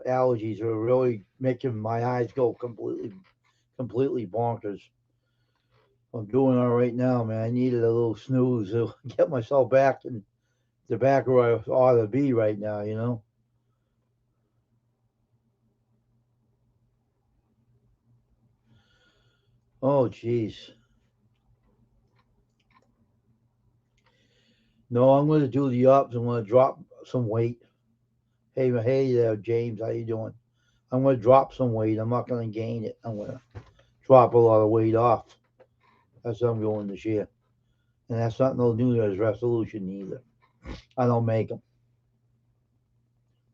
allergies are really making my eyes go completely bonkers. I'm doing all right now, man. I needed a little snooze to get myself back in the back where I ought to be right now, you know? Oh, jeez. No, I'm going to do the ups. I'm going to drop some weight. Hey there, James. How you doing? I'm going to drop some weight. I'm not going to gain it. I'm going to drop a lot of weight off. That's what I'm going this year. And that's not no New Year's resolution either. I don't make them.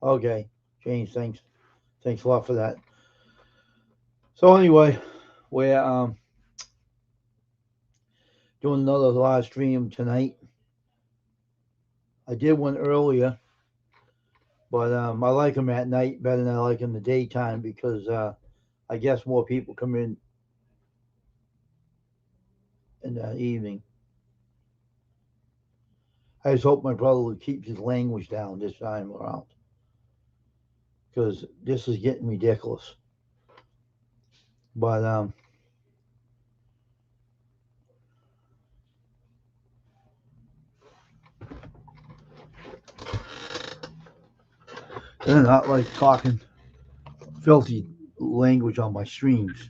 Okay, James, thanks. Thanks a lot for that. So anyway, we're doing another live stream tonight. I did one earlier, but I like them at night better than I like them in the daytime because I guess more people come in the evening. I just hope my brother will keep his language down this time around because this is getting ridiculous. But they're not like talking filthy language on my streams.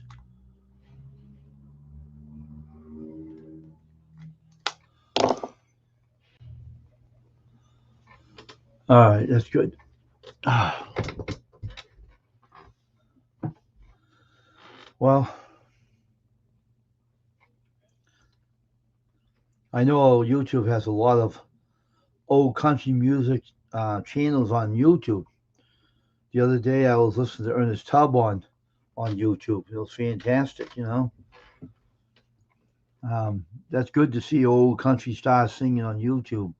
All right, that's good. Well, I know YouTube has a lot of old country music channels on YouTube. The other day I was listening to Ernest Tubb on YouTube. It was fantastic, you know. That's good to see old country stars singing on YouTube.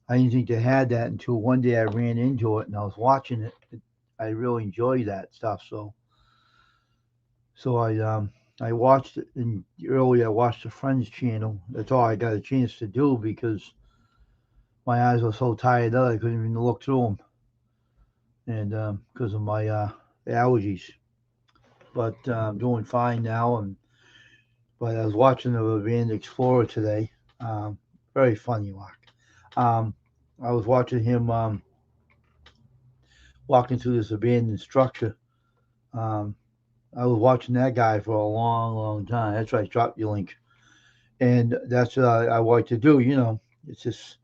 I didn't think they had that until one day I ran into it and I was watching it. I really enjoy that stuff. So I watched it, and earlier I watched the Friends channel. That's all I got a chance to do because my eyes were so tired out I couldn't even look through them, and because of my allergies. But I'm doing fine now. And but I was watching the band Explorer today. Um, Very funny, Mark. Um, I was watching him walking through this abandoned structure. Um, I was watching that guy for a long, long time. That's why I dropped your link, and that's what I like to do. You know, it's just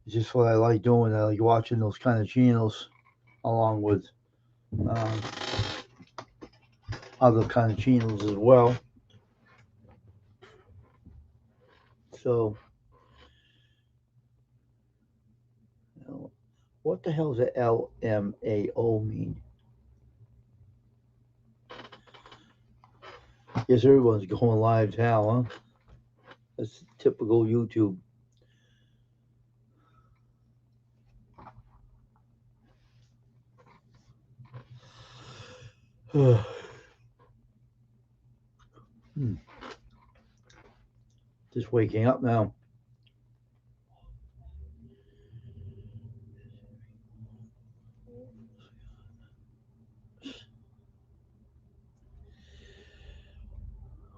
it's just what I like doing. I like watching those kind of channels along with um, other kind of channels as well. So, you know, what the hell does a LMAO mean? Guess everyone's going live now, huh? That's typical YouTube. Hmm. Just waking up now.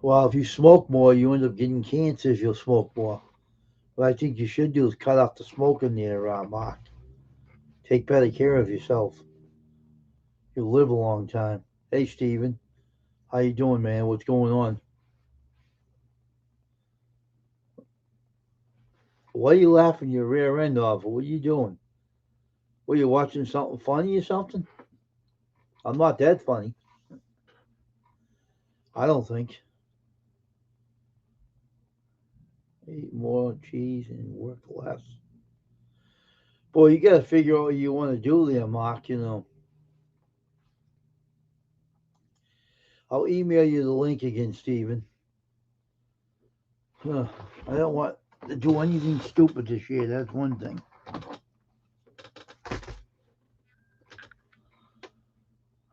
Well, if you smoke more, you end up getting cancer if you smoke more. What I think you should do is cut off the smoking there, Mark. Take better care of yourself. You'll live a long time. Hey, Steven. How you doing, man? What's going on? Why are you laughing your rear end off? What are you doing? Were you watching something funny or something? I'm not that funny. I don't think. Eat more cheese and work less. Boy, you got to figure out what you want to do there, Mark. You know, I'll email you the link again, Steven. Huh. I don't want to do anything stupid this year. That's one thing.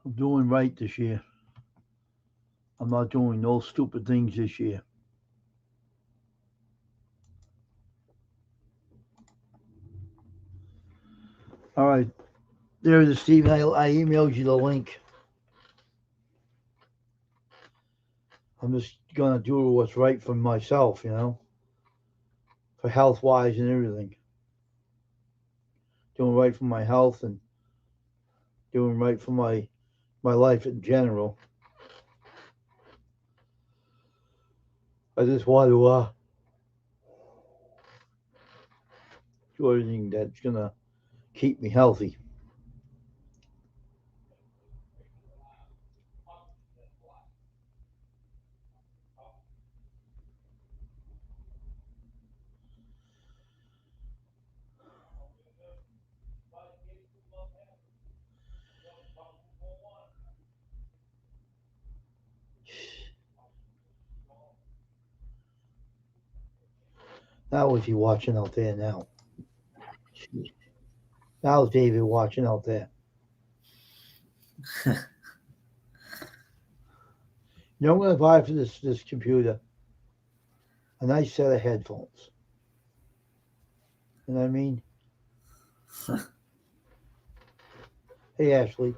I'm doing right this year. I'm not doing no stupid things this year. All right. There it is, Stephen. I emailed you the link. I'm just gonna do what's right for myself, for health wise and everything. Doing right for my health and doing right for my life in general. I just want to do everything that's gonna keep me healthy. Now is he watching out there now? Now is David watching out there? I'm gonna buy for this computer a nice set of headphones. You know what I mean? Hey Ashley.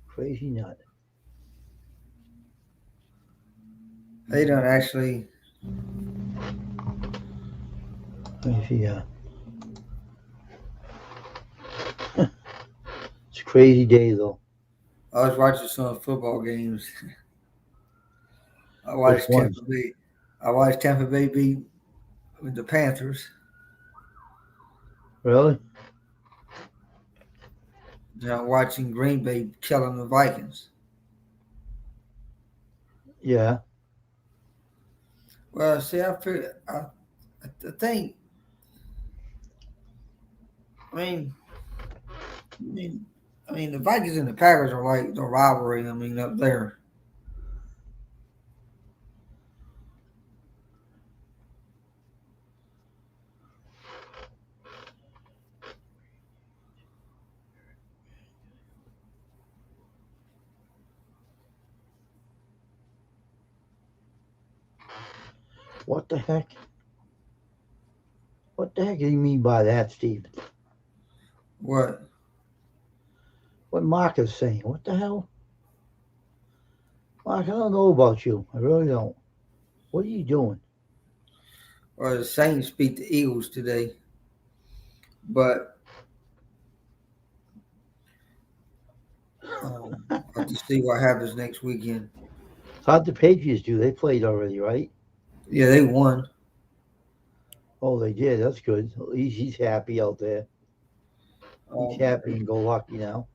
Crazy nut. They don't actually. Let me see. It's a crazy day though. I was watching some football games. I Which watched ones? Tampa Bay. I watched Tampa Bay beat the Panthers. Really? Now watching Green Bay killing the Vikings. Yeah. Well, see, I think. I mean, I mean, the Vikings and the Packers are like the rivalry. I mean, up there. What the heck? What the heck do you mean by that, Steve? What? What Mark is saying? What the hell? Mark, I don't know about you. I really don't. What are you doing? Well, the Saints beat the Eagles today, but I have to see what happens next weekend. How'd the Patriots do? They played already, right? Yeah, they won. Oh, they did. That's good. At least he's happy out there. He's Um, happy and go lucky now.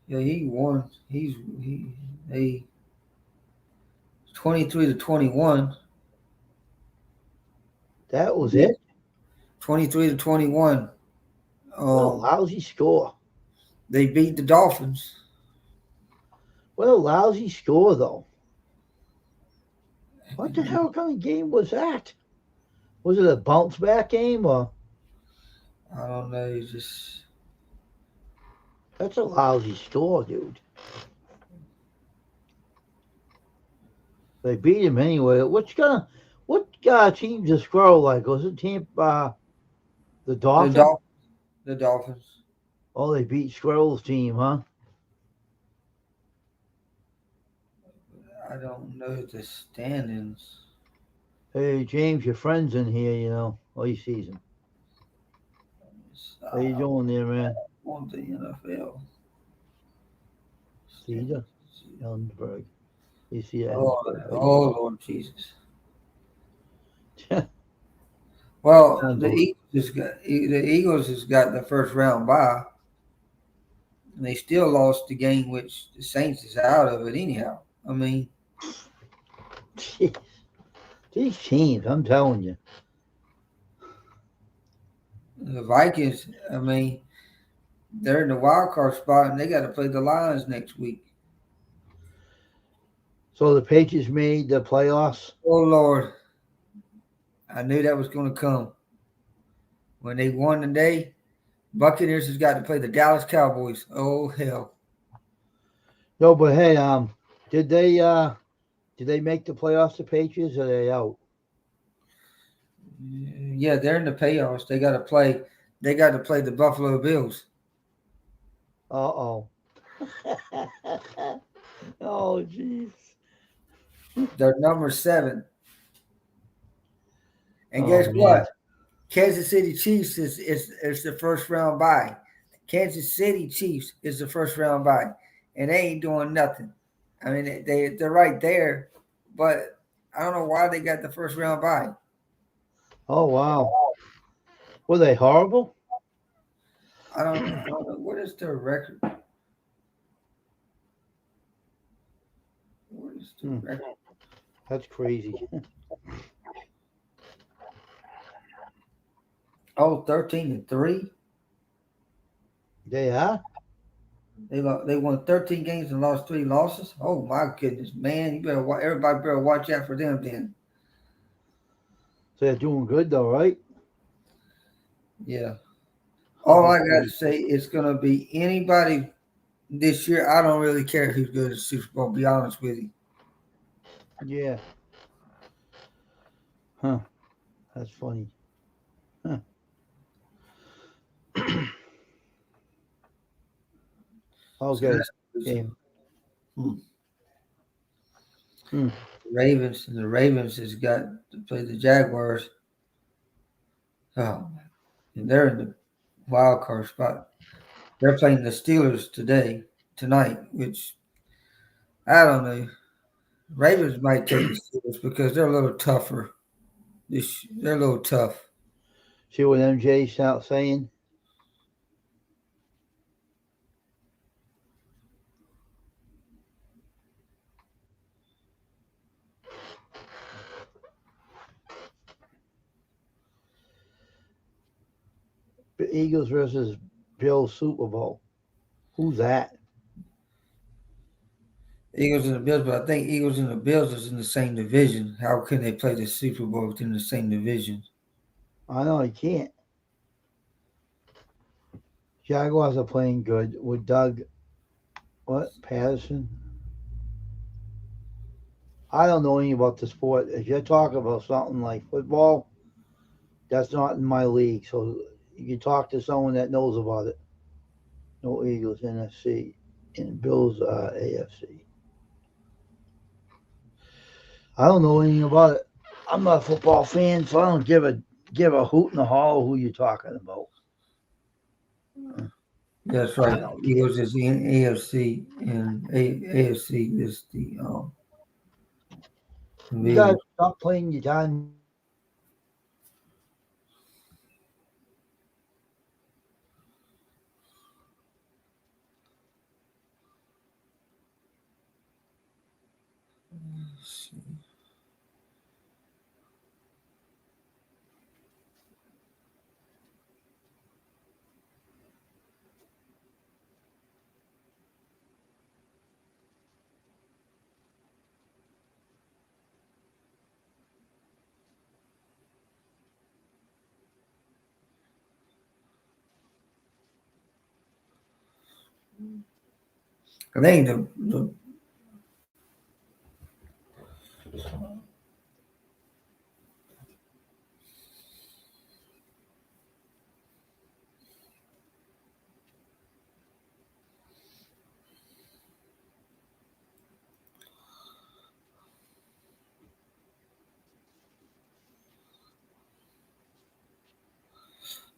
yeah, he won. They 23-21. That was it? 23-21. What a Um, lousy score. they beat the Dolphins. What a lousy score, though. What the hell kind of game was that? Was it a bounce back game or? I don't know. It's just That's a lousy score, dude. They beat him anyway. What team's the Squirrel like? Was it the the Dolphins? Dol- the Dolphins. Oh, they beat Squirrel's team, huh? I don't know the standings. Hey, James, your friend's in here, Oh, he sees him. How you I doing there, man? want the NFL. Cedar, Ellensburg. You see Oh, Ellensburg right oh there. Lord Jesus. Well, Sounds a- The Eagles has got the first round bye, and they still lost the game, which the Saints is out of it anyhow. I mean, Jeez. These teams, I'm telling you. the Vikings. I mean, they're in the wild card spot, and they got to play the Lions next week. So the Patriots made the playoffs. Oh Lord, I knew that was going to come. When they won today, Buccaneers has got to play the Dallas Cowboys. Oh hell! No, but hey, did they make the playoffs? The Patriots, or are they out? Yeah, they're in the playoffs. They got to play they got to play the Buffalo Bills. Uh-oh. Oh, jeez. They're number 7. And Oh, guess man. what? Kansas City Chiefs is the first round bye. Kansas City Chiefs is the first round bye. And they ain't doing nothing. I mean, they're right there, but I don't know why they got the first round bye. Oh, wow. Were they horrible? I don't know. What is their record? What is the record? That's crazy. Oh, 13-3. They are? They won 13 games and lost 3 losses. Oh my goodness, man! You better everybody better watch out for them then. So they're doing good though, right? Yeah. All I got to say is going to be anybody this year. I don't really care who's good at the Super Bowl. Be honest with you. Yeah. Huh. That's funny. Huh. Okay. Game. The Ravens has got to play the Jaguars. Oh, and they're in the wild card spot. They're playing the Steelers tonight, which I don't know. Ravens might take the Steelers because they're a little tougher. They're a little tough. See what MJ's out saying? The Eagles versus Bills Super Bowl. Who's that? Eagles and the Bills, but I think Eagles and the Bills is in the same division. How can they play the Super Bowl within the same division? I know he can't. Jaguars are playing good with Doug. What? Patterson? I don't know anything about the sport. If you're talking about something like football, that's not in my league. So you can talk to someone that knows about it. No Eagles NFC and Bills AFC. I don't know anything about it. I'm not a football fan, so I don't give a hoot in the hall who you're talking about. That's right. Eagles is in AFC, and AFC is the You guys stop playing your time. I think the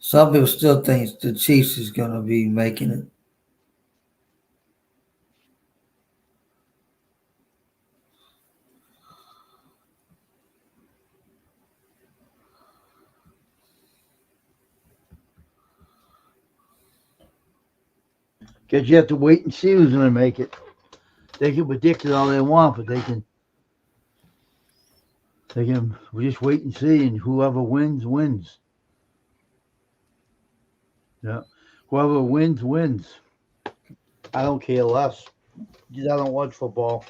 some people still think the Chiefs is going to be making it. Because you have to wait and see who's going to make it. They can predict it all they want, but they can just wait and see, and whoever wins, wins. Yeah. Whoever wins. I don't care less. I don't watch football.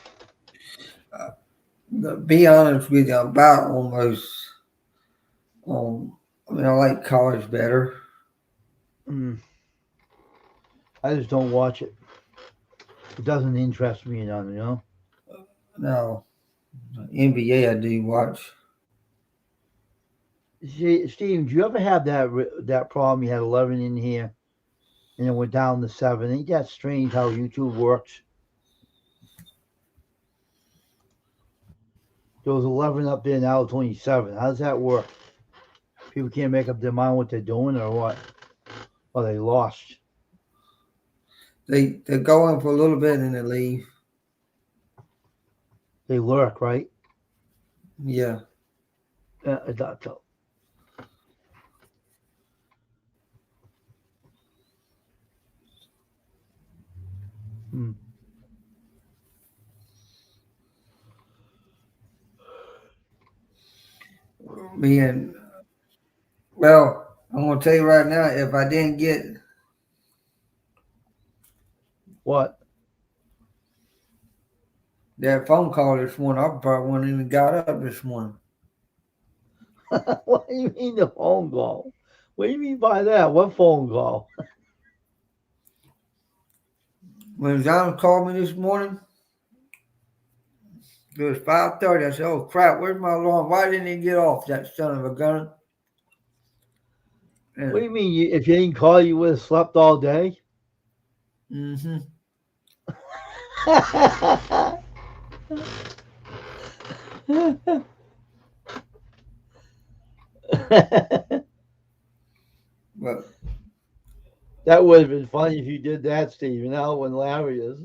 To be honest with you, I'm about almost I mean, I like college better. I just don't watch it. It doesn't interest me none, you know? No, NBA I do watch. Steve, do you ever have that problem? You had 11 in here, and it went down to 7. Ain't that strange how YouTube works? There was 11 up there, now it's only 7. How does that work? People can't make up their mind what they're doing, or what? Or they lost. They go in for a little bit and they leave. They lurk, right? Yeah. I thought so. Hmm. Me and well, I'm gonna tell you right now, if I didn't get What? that phone call this morning, I probably wouldn't even got up this morning. What do you mean the phone call? What do you mean by that? What phone call? When John called me this morning, it was 5:30. I said, "Oh crap, where's my alarm? Why didn't he get off? That son of a gun!" What do And, you mean? If you didn't call, you would have slept all day? mm-hmm. But That would have been funny if you did that, Steve. Now when Larry is.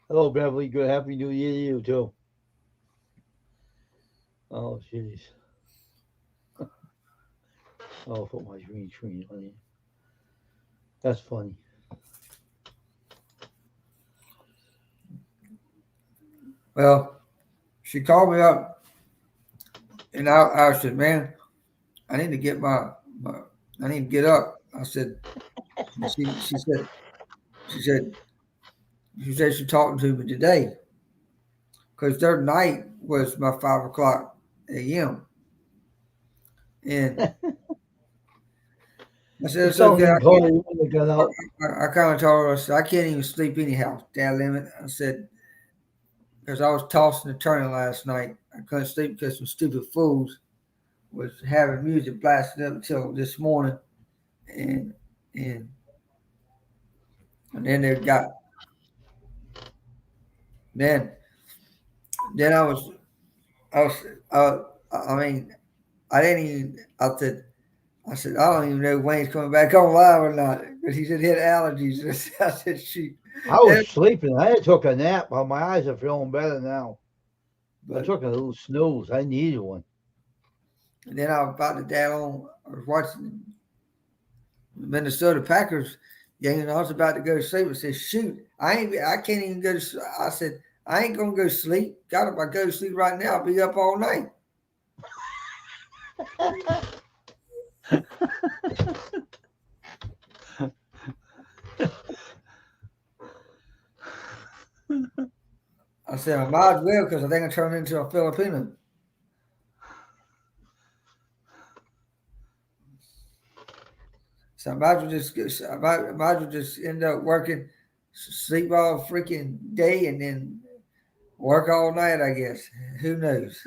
Hello, Beverly. Good. Happy New Year to you, too. Oh, jeez. Oh, put my green screen on you. That's funny. well, she called me up, and I said, "Man, I need to get I need to get up." I said, she said, she said, she's talking to me today because their night was my 5 o'clock a.m. And I said, If "It's okay. someone didn't call you, you wouldn't have got out. I kind of told her, I said, I can't even sleep anyhow, dad limit." I said, because I was tossing and turning last night. I couldn't sleep because some stupid fools was having music blasted up until this morning. And, and, and then they got, then, then I was, uh, I mean, I didn't even, I said, I don't even know if Wayne's coming back on live or not. Because he said he had allergies. I said, shoot. I was sleeping. I took a nap, but my eyes are feeling better now. I But took a little snooze. I needed one. and then I was about to down. I was watching the Minnesota Packers game, and I was about to go to sleep. I said, "Shoot, I can't even go to." I said, "I ain't gonna go to sleep. God, if I go to sleep right now, I'll be up all night." I said, "I might as well because I think I turned into a Filipino." So I might as well I might as well just end up working, sleep all freaking day, and then work all night. I guess. Who knows?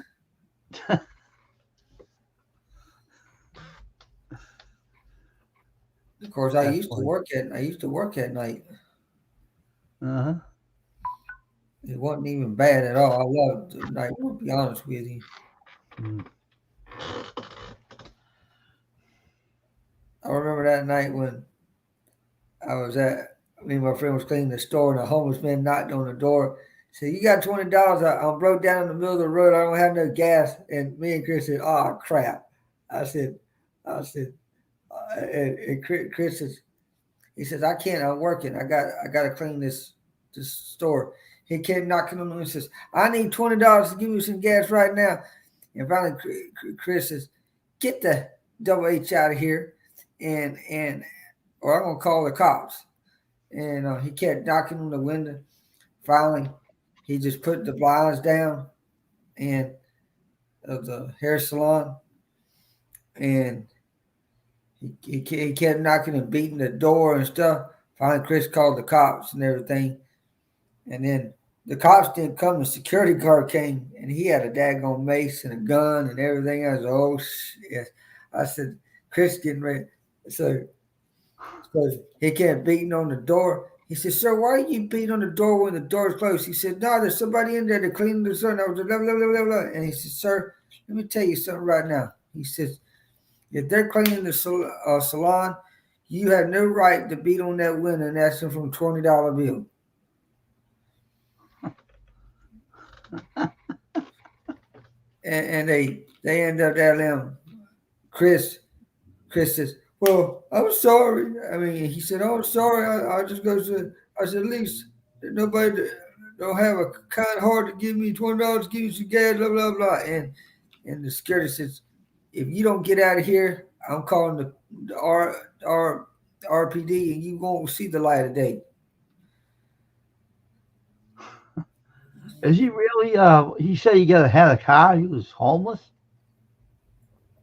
Of course, That's funny. I used to work at night. Uh-huh. It wasn't even bad at all. I loved the night. To be honest with you, Mm. I remember that night when I was at. Me and my friend was cleaning the store, and a homeless man knocked on the door. Said, "You got $20? I'm broke down in the middle of the road. I don't have no gas." And me and Chris said, "Oh crap!" I said, "I said," and Chris says, "He says I can't. I'm working. I got to clean this store." He kept knocking on the door and says, "I need $20 to give me some gas right now." And finally, Chris says, "Get the double H out of here, and or I'm gonna call the cops." And he kept knocking on the window. Finally, he just put the blinds down and of the hair salon, and he kept knocking and beating the door and stuff. Finally, Chris called the cops and everything, and then the cops didn't come. The security guard came, and he had a daggone mace and a gun and everything. I was, oh shit! I said, Chris getting ready. So he kept beating on the door. He said, "Sir, why are you beating on the door when the door is closed?" He said, "No, there's somebody in there to clean the sun." I was blah, blah, blah, blah, blah. And he said, "Sir, let me tell you something right now." He says, "If they're cleaning the salon, you have no right to beat on that window and ask them for a $20 bill." And they end up telling him, Chris says, "Well, I'm sorry." I mean, he said, "Oh, sorry. I just go to." I said, "At least nobody don't have a kind heart to give me $20, give me some gas, blah blah blah." And the security says, "If you don't get out of here, I'm calling the RPD, and you won't see the light of day." Is he really? He said had a car. He was homeless.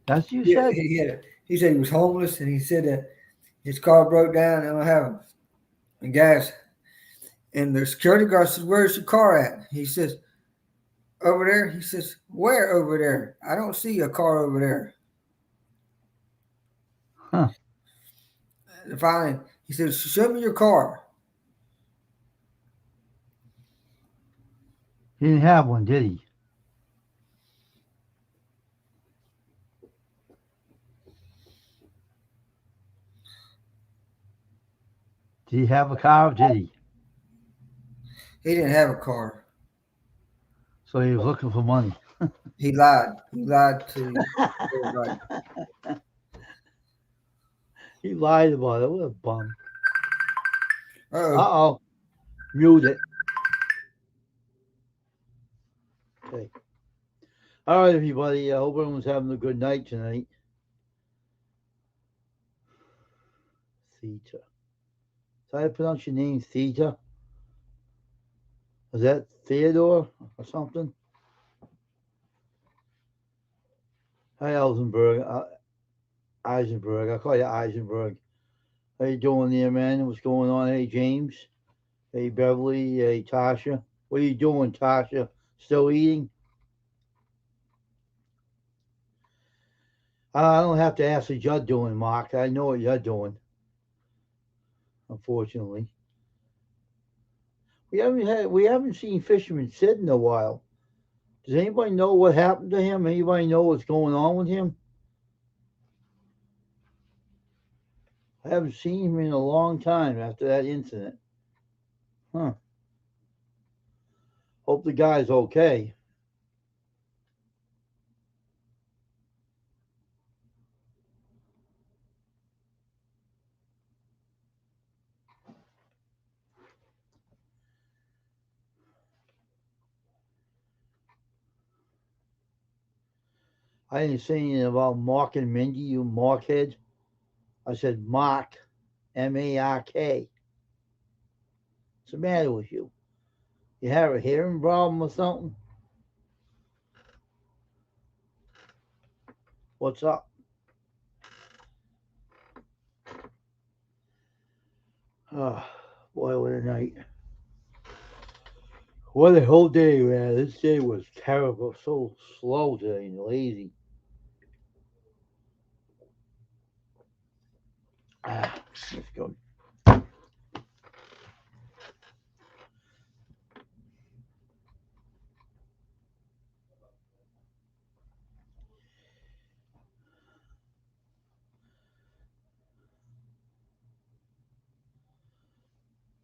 That's what you Yeah, said. he said he was homeless, and he said that his car broke down and don't have gas. And the security guard says, "Where's your car at?" He says, "Over there." He says, "Where over there? I don't see a car over there." Huh? And finally, he says, "Show me your car." He didn't have one, did he? Did he have a car? Or did he? He didn't have a car. So he was looking for money. He lied. He lied to everybody. He lied about it. What a bum. Uh-oh. Uh-oh. Mute it. Okay. All right, everybody. I hope everyone's having a good night tonight. Theta. Is that how you pronounce your name, Theta? Is that Theodore or something? Hi, Eisenberg. I call you Eisenberg. How you doing there, man? What's going on? Hey, James. Hey, Beverly. Hey, Tasha. What are you doing, Tasha? Still eating? I don't have to ask what you're doing, Mark. I know what you're doing. Unfortunately, we haven't seen Fisherman Sid in a while. Does anybody know what happened to him? Anybody know what's going on with him? I haven't seen him in a long time after that incident. Huh. Hope the guy's okay. I didn't say anything about Mark and Mindy, you Markhead. I said Mark, M-A-R-K. What's the matter with you? You have a hearing problem or something? What's up? Oh, boy, what a night. What a whole day, man. This day was terrible. So slow today and lazy. Let's go.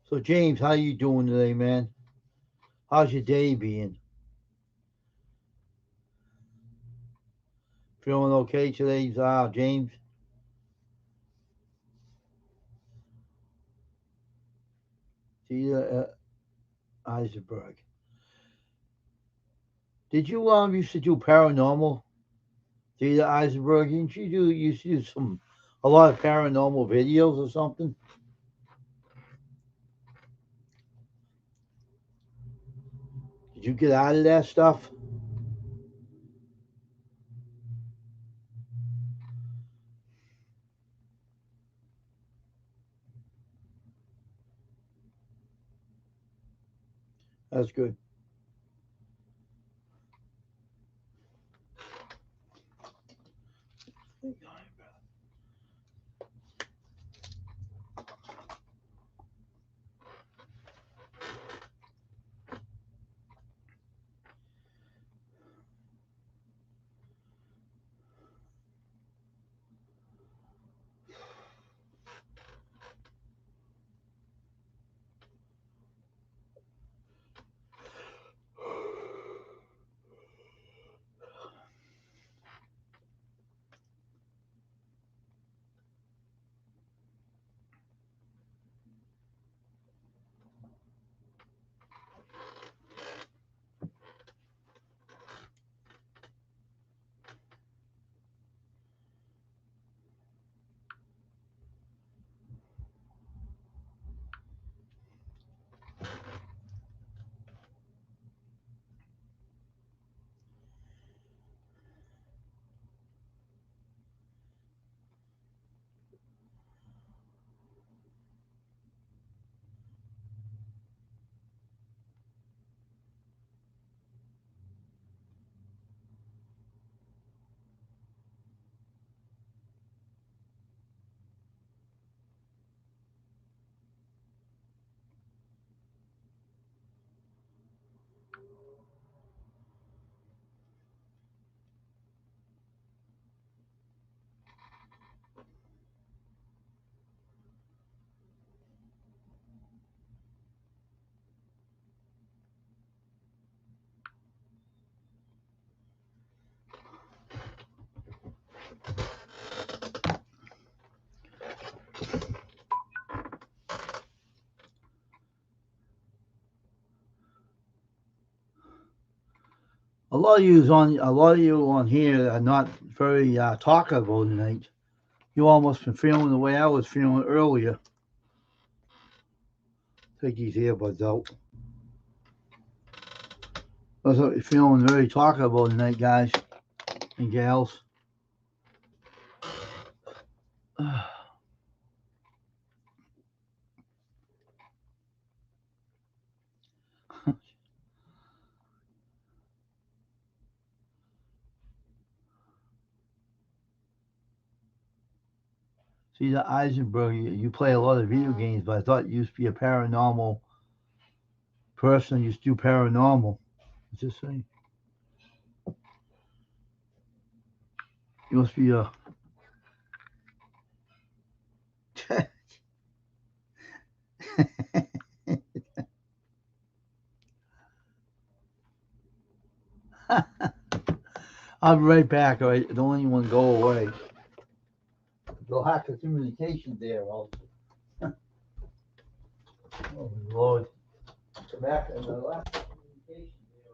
So, James, how you doing today, man? How's your day being? Feeling okay today, James? Thea Eisenberg. Did you used to do paranormal? Thea Eisenberg, didn't you used to do a lot of paranormal videos or something? Did you get out of that stuff? That's good. A lot of you on here are not very talkable tonight. You almost been feeling the way I was feeling earlier. Take these earbuds out. I was feeling very talkable tonight, guys and gals. See, the Eisenberg, you play a lot of video games, but I thought you used to be a paranormal person. You used to do paranormal. Just saying. You must be a. I'll be right back. All right, don't anyone go away. They'll hack the communication there. Also. Oh Lord, come back and they'll hack the communication there.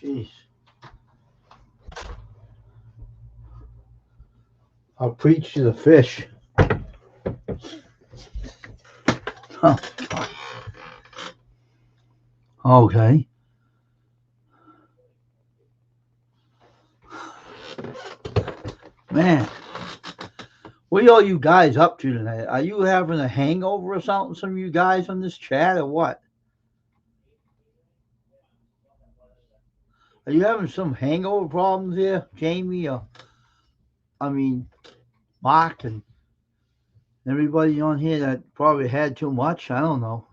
Jeez. I'll preach to the fish. Huh. Okay. Man, what are all you guys up to tonight? Are you having a hangover or something? Some of you guys on this chat or what? Are you having some hangover problems here, Jamie? Or I mean, Mark and everybody on here that probably had too much. I don't know.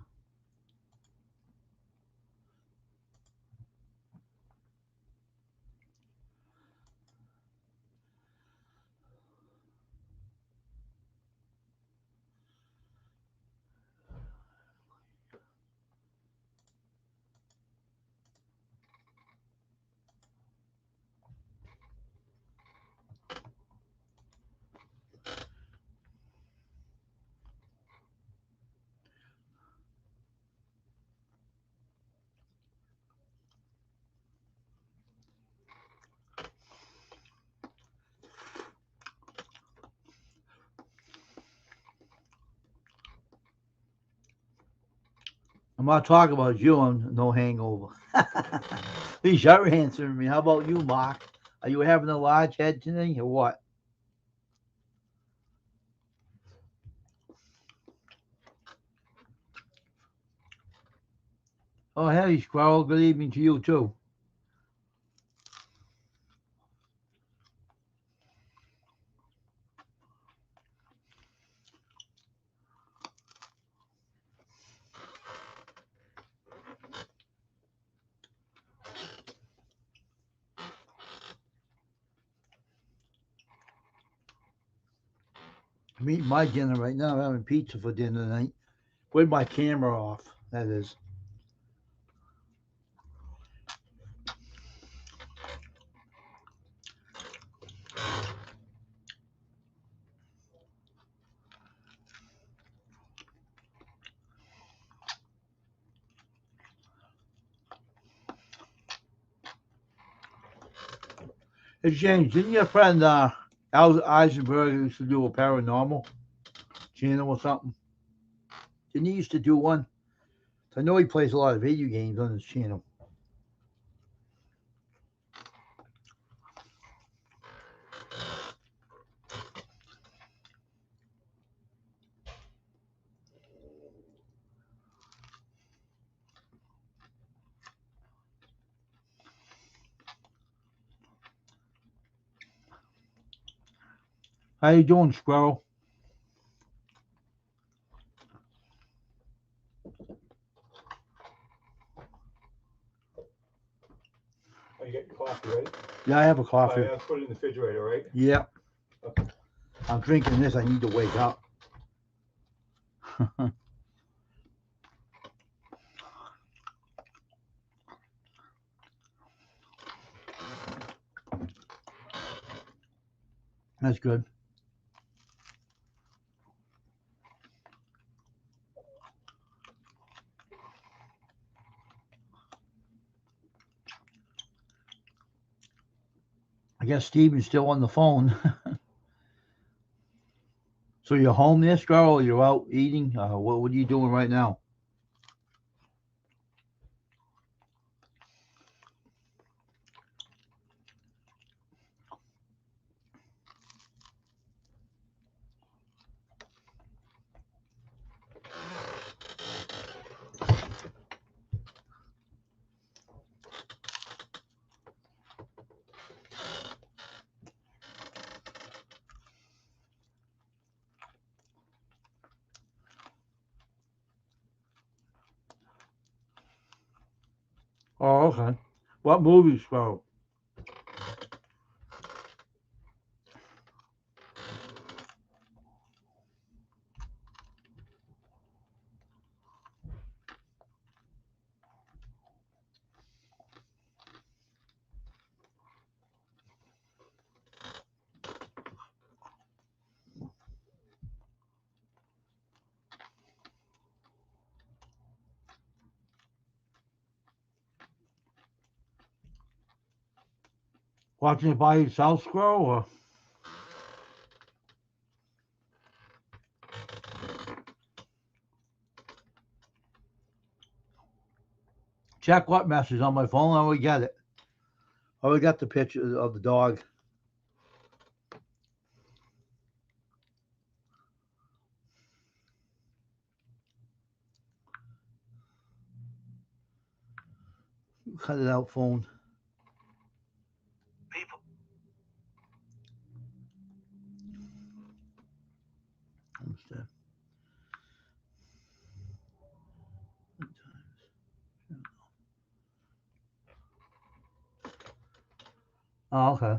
I'm not talking about you. I'm no hangover. At least you're answering me. How about you, Mark? Are you having a large head today or what? Oh, hey, Squirrel. Good evening to you, too. I'm eating my dinner right now. I'm having pizza for dinner tonight. With my camera off, that is. Hey, James, didn't your friend Al Eisenberg used to do a paranormal channel or something? Didn't he used to do one? I know he plays a lot of video games on his channel. How you doing, Squirrel? Oh, you got your coffee, right? Yeah, I have a Oh, coffee. yeah, put it in the refrigerator, right? Yeah, Okay. I'm drinking this. I need to wake up. That's good. I guess Steven's still on the phone. So you're home there, Squirrel, or you're out eating? What are you doing right now? Oh, okay. What movie, Squirrel? Watching it by yourself, Squirrel, or check what message on my phone? I already get it. I already got the picture of the dog. Cut it out, phone. People. Oh, okay.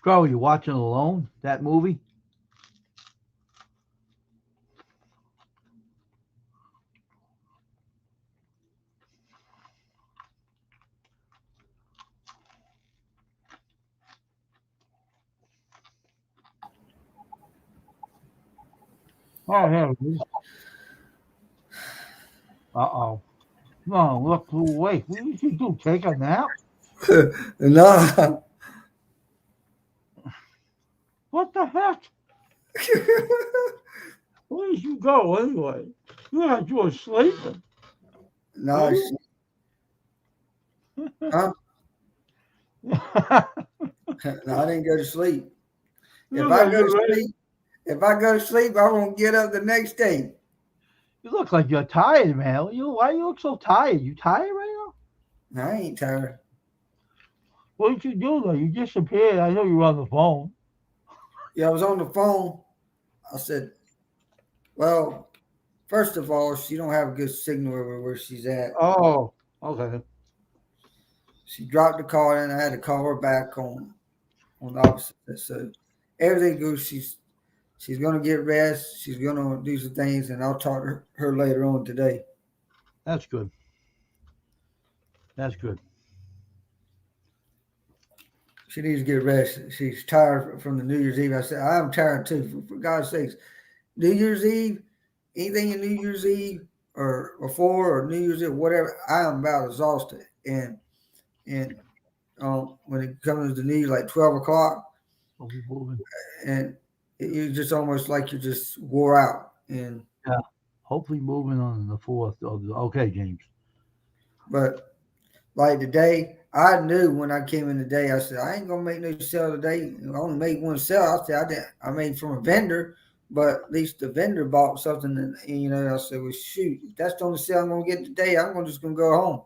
Scroll, you watching Alone? That movie? Oh, yeah. Uh-oh. No, look away. What did you do? Take a nap? No. What the heck? Where did you go anyway? You had you were sleeping. No, huh? you No, I didn't go to sleep. If look I like go to you're ready. sleep, I won't get up the next day. You look like you're tired, man. Why you look so tired? You tired right now? No, I ain't tired. What did you do though? You disappeared. I know you were on the phone. Yeah, I was on the phone. I said, well, first of all, she don't have a good signal over where she's at. Oh, okay. She dropped the call and I had to call her back on the opposite. So everything goes. She's gonna get rest. She's gonna do some things, and I'll talk to her later on today. That's good. That's good. She needs to get rest. She's tired from the New Year's Eve. I said, I'm tired too. For God's sakes, New Year's Eve, anything in New Year's Eve or before or New Year's Eve, whatever, I am about exhausted. And when it comes to New Year's, like 12 o'clock, We'll be moving. and it's just almost like you just wore out. And Yeah. Hopefully moving on the 4th. Okay, James. but like today, I knew when I came in today, I said, I ain't gonna make no sale today. I only made one sale. I said I made from a vendor, but at least the vendor bought something, and I said, well, shoot, if that's the only sale I'm gonna get today, just gonna go home.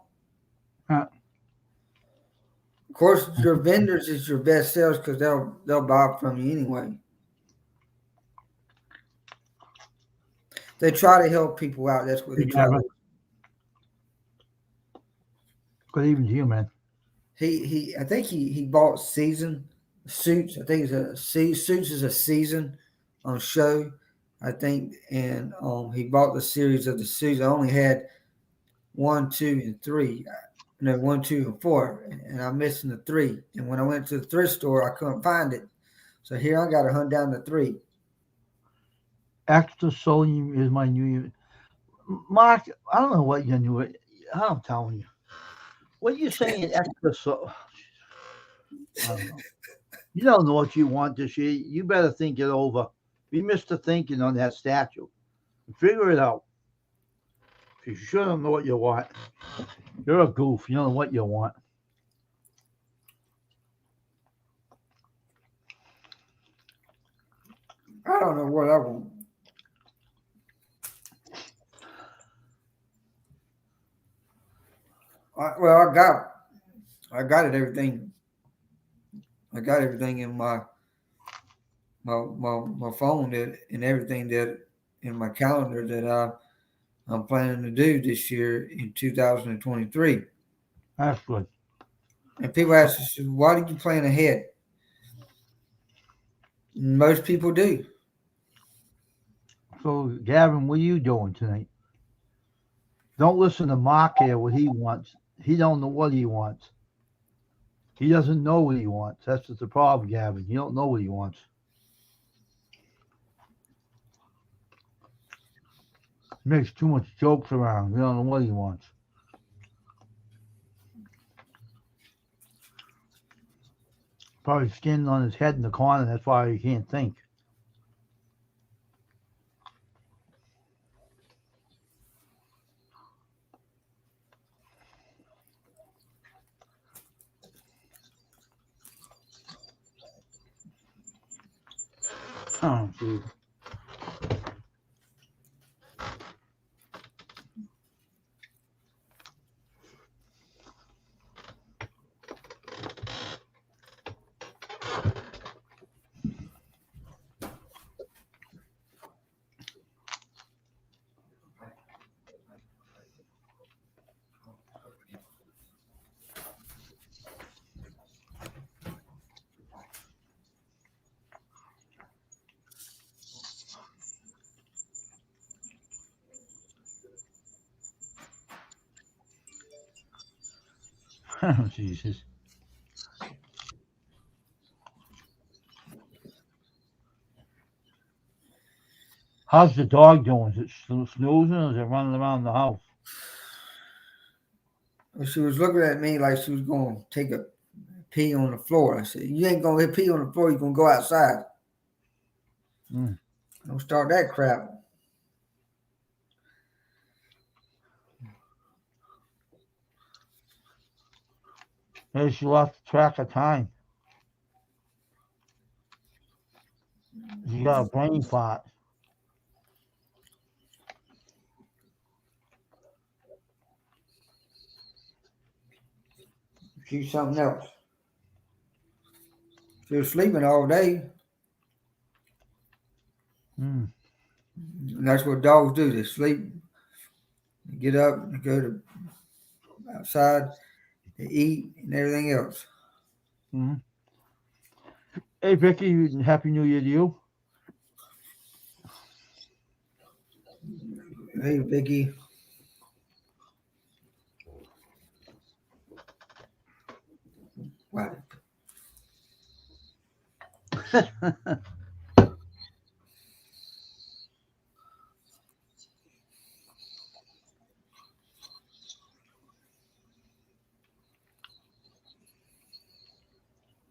Huh. Of course, your vendors is your best sales because they'll buy from you anyway. They try to help people out. That's what they try to. Good evening to you, man. I think he bought season suits. I think suits is a season on show. I think, and he bought the series of the suits. I only had 1, 2, and 3. No, 1, 2, and 4, and I'm missing the 3. And when I went to the thrift store, I couldn't find it. So here I got to hunt down the 3. Extra sodium is my new. Mark, I don't know what you knew. I'm telling you. What you saying extra so? I don't know. You don't know what you want this year. You better think it over. Be Mr. Thinking on that statue. Figure it out. You sure don't know what you want. You're a goof. You don't know what you want. I don't know what I want. I got it. Everything. I got everything in my phone and everything that in my calendar that I'm planning to do this year in 2023. That's good. And people ask us, why do you plan ahead? Most people do. So, Gavin, what are you doing tonight? Don't listen to Mark here, what he wants. He don't know what he wants. He doesn't know what he wants. That's just the problem, Gavin. You don't know what he wants. He makes too much jokes around. You don't know what he wants. Probably skin on his head in the corner. That's why he can't think. Oh, geez. Oh, Jesus. How's the dog doing? Is it snoozing or is it running around the house? She was looking at me like she was going to take a pee on the floor. I said, "You ain't going to pee on the floor. You're going to go outside. Mm. Don't start that crap." Maybe she lost track of time. She got a brain fart. She's something else. She was sleeping all day. Mm. And that's what dogs do. They sleep, they get up, they go to outside, they eat, and everything else. Mm. Hey, Vicky, Happy New Year to you. Hey, Vicky. Wow.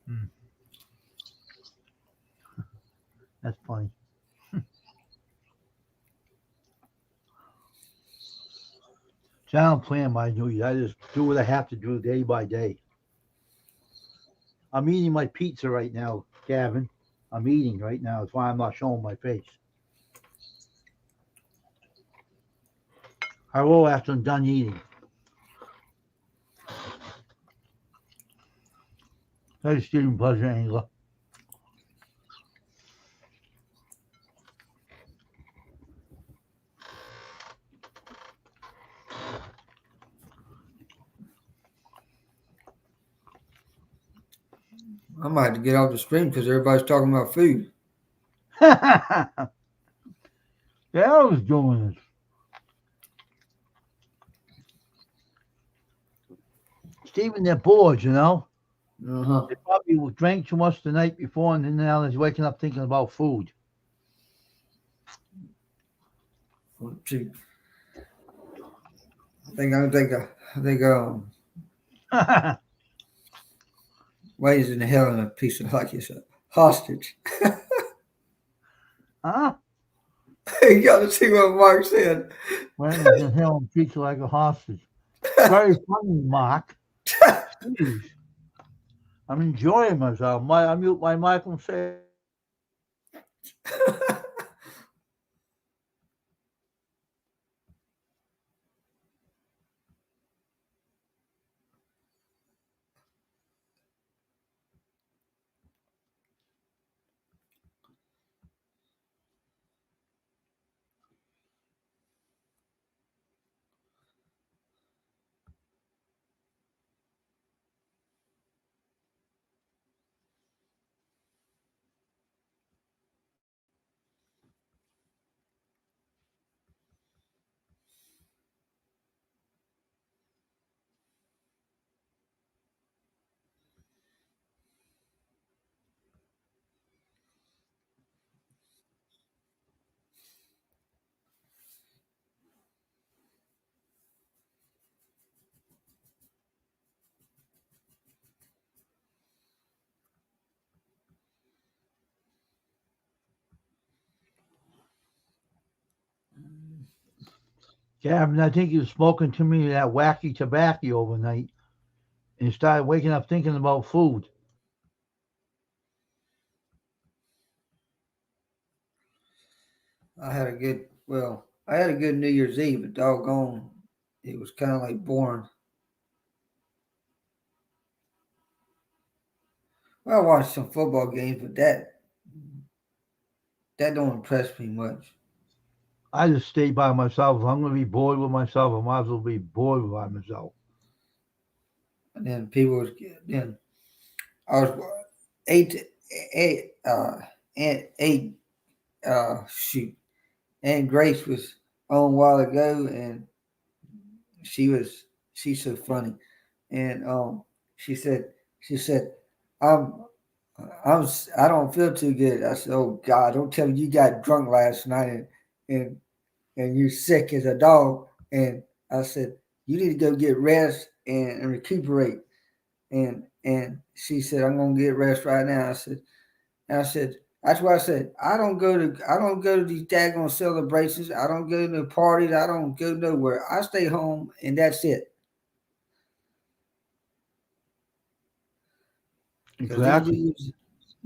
Mm. That's funny. See, I don't plan my New Year. I just do what I have to do day by day. I'm eating my pizza right now, Gavin. I'm eating right now. That's why I'm not showing my face. I will after I'm done eating. Hey, Stephen Pleasure Angler. I might have to get off the stream because everybody's talking about food. Yeah, I was doing this. Stephen, they're bored, you know. Uh-huh. They probably drank too much the night before, and then now they're waking up thinking about food. See, I think Wayne's in hell in a piece of like it's a hostage. Huh? You got to see what Mark said. Wayne's in hell and treats you like a hostage. Very funny, Mark. Jeez. I'm enjoying myself. I mute my mic and say, Gavin, I think you was smoking too many of that wacky tobacco overnight and you started waking up thinking about food. I had a good New Year's Eve, but doggone, it was kind of like boring. Well, I watched some football games, but that don't impress me much. I just stay by myself. If I'm going to be bored with myself, I might as well be bored by myself. And then then I was eight, eight, eight, shoot. Aunt Grace was on a while ago, and she was she's so funny, and she said she said I'm I'm I don't feel too good. I said, oh God, don't tell me you got drunk last night and and you're sick as a dog. And I said, you need to go get rest and recuperate. And she said, I'm gonna get rest right now. I said, that's why I said I don't go to these daggone celebrations. I don't go to parties. I don't go nowhere. I stay home and that's it. Because these Exactly.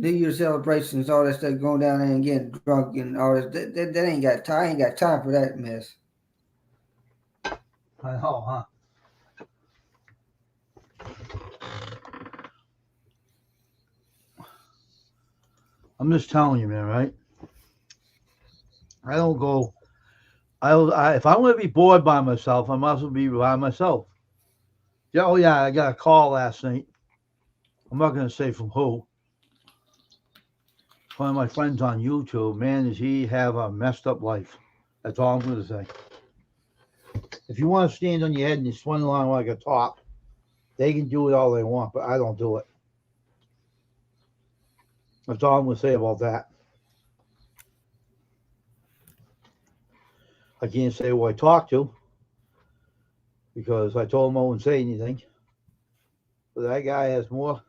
New Year's celebrations, all that stuff going down there and getting drunk and all this, that ain't got time. I ain't got time for that mess. I know, huh? I'm just telling you, man, right? I don't go. If I'm going to be bored by myself, I might as well be by myself. Yeah, oh yeah, I got a call last night. I'm not going to say from who. One of my friends on YouTube. Man, does he have a messed up life? That's all I'm going to say. If you want to stand on your head and you swing along like a top, they can do it all they want, but I don't do it. That's all I'm going to say about that. I can't say who I talked to because I told him I wouldn't say anything. But that guy has more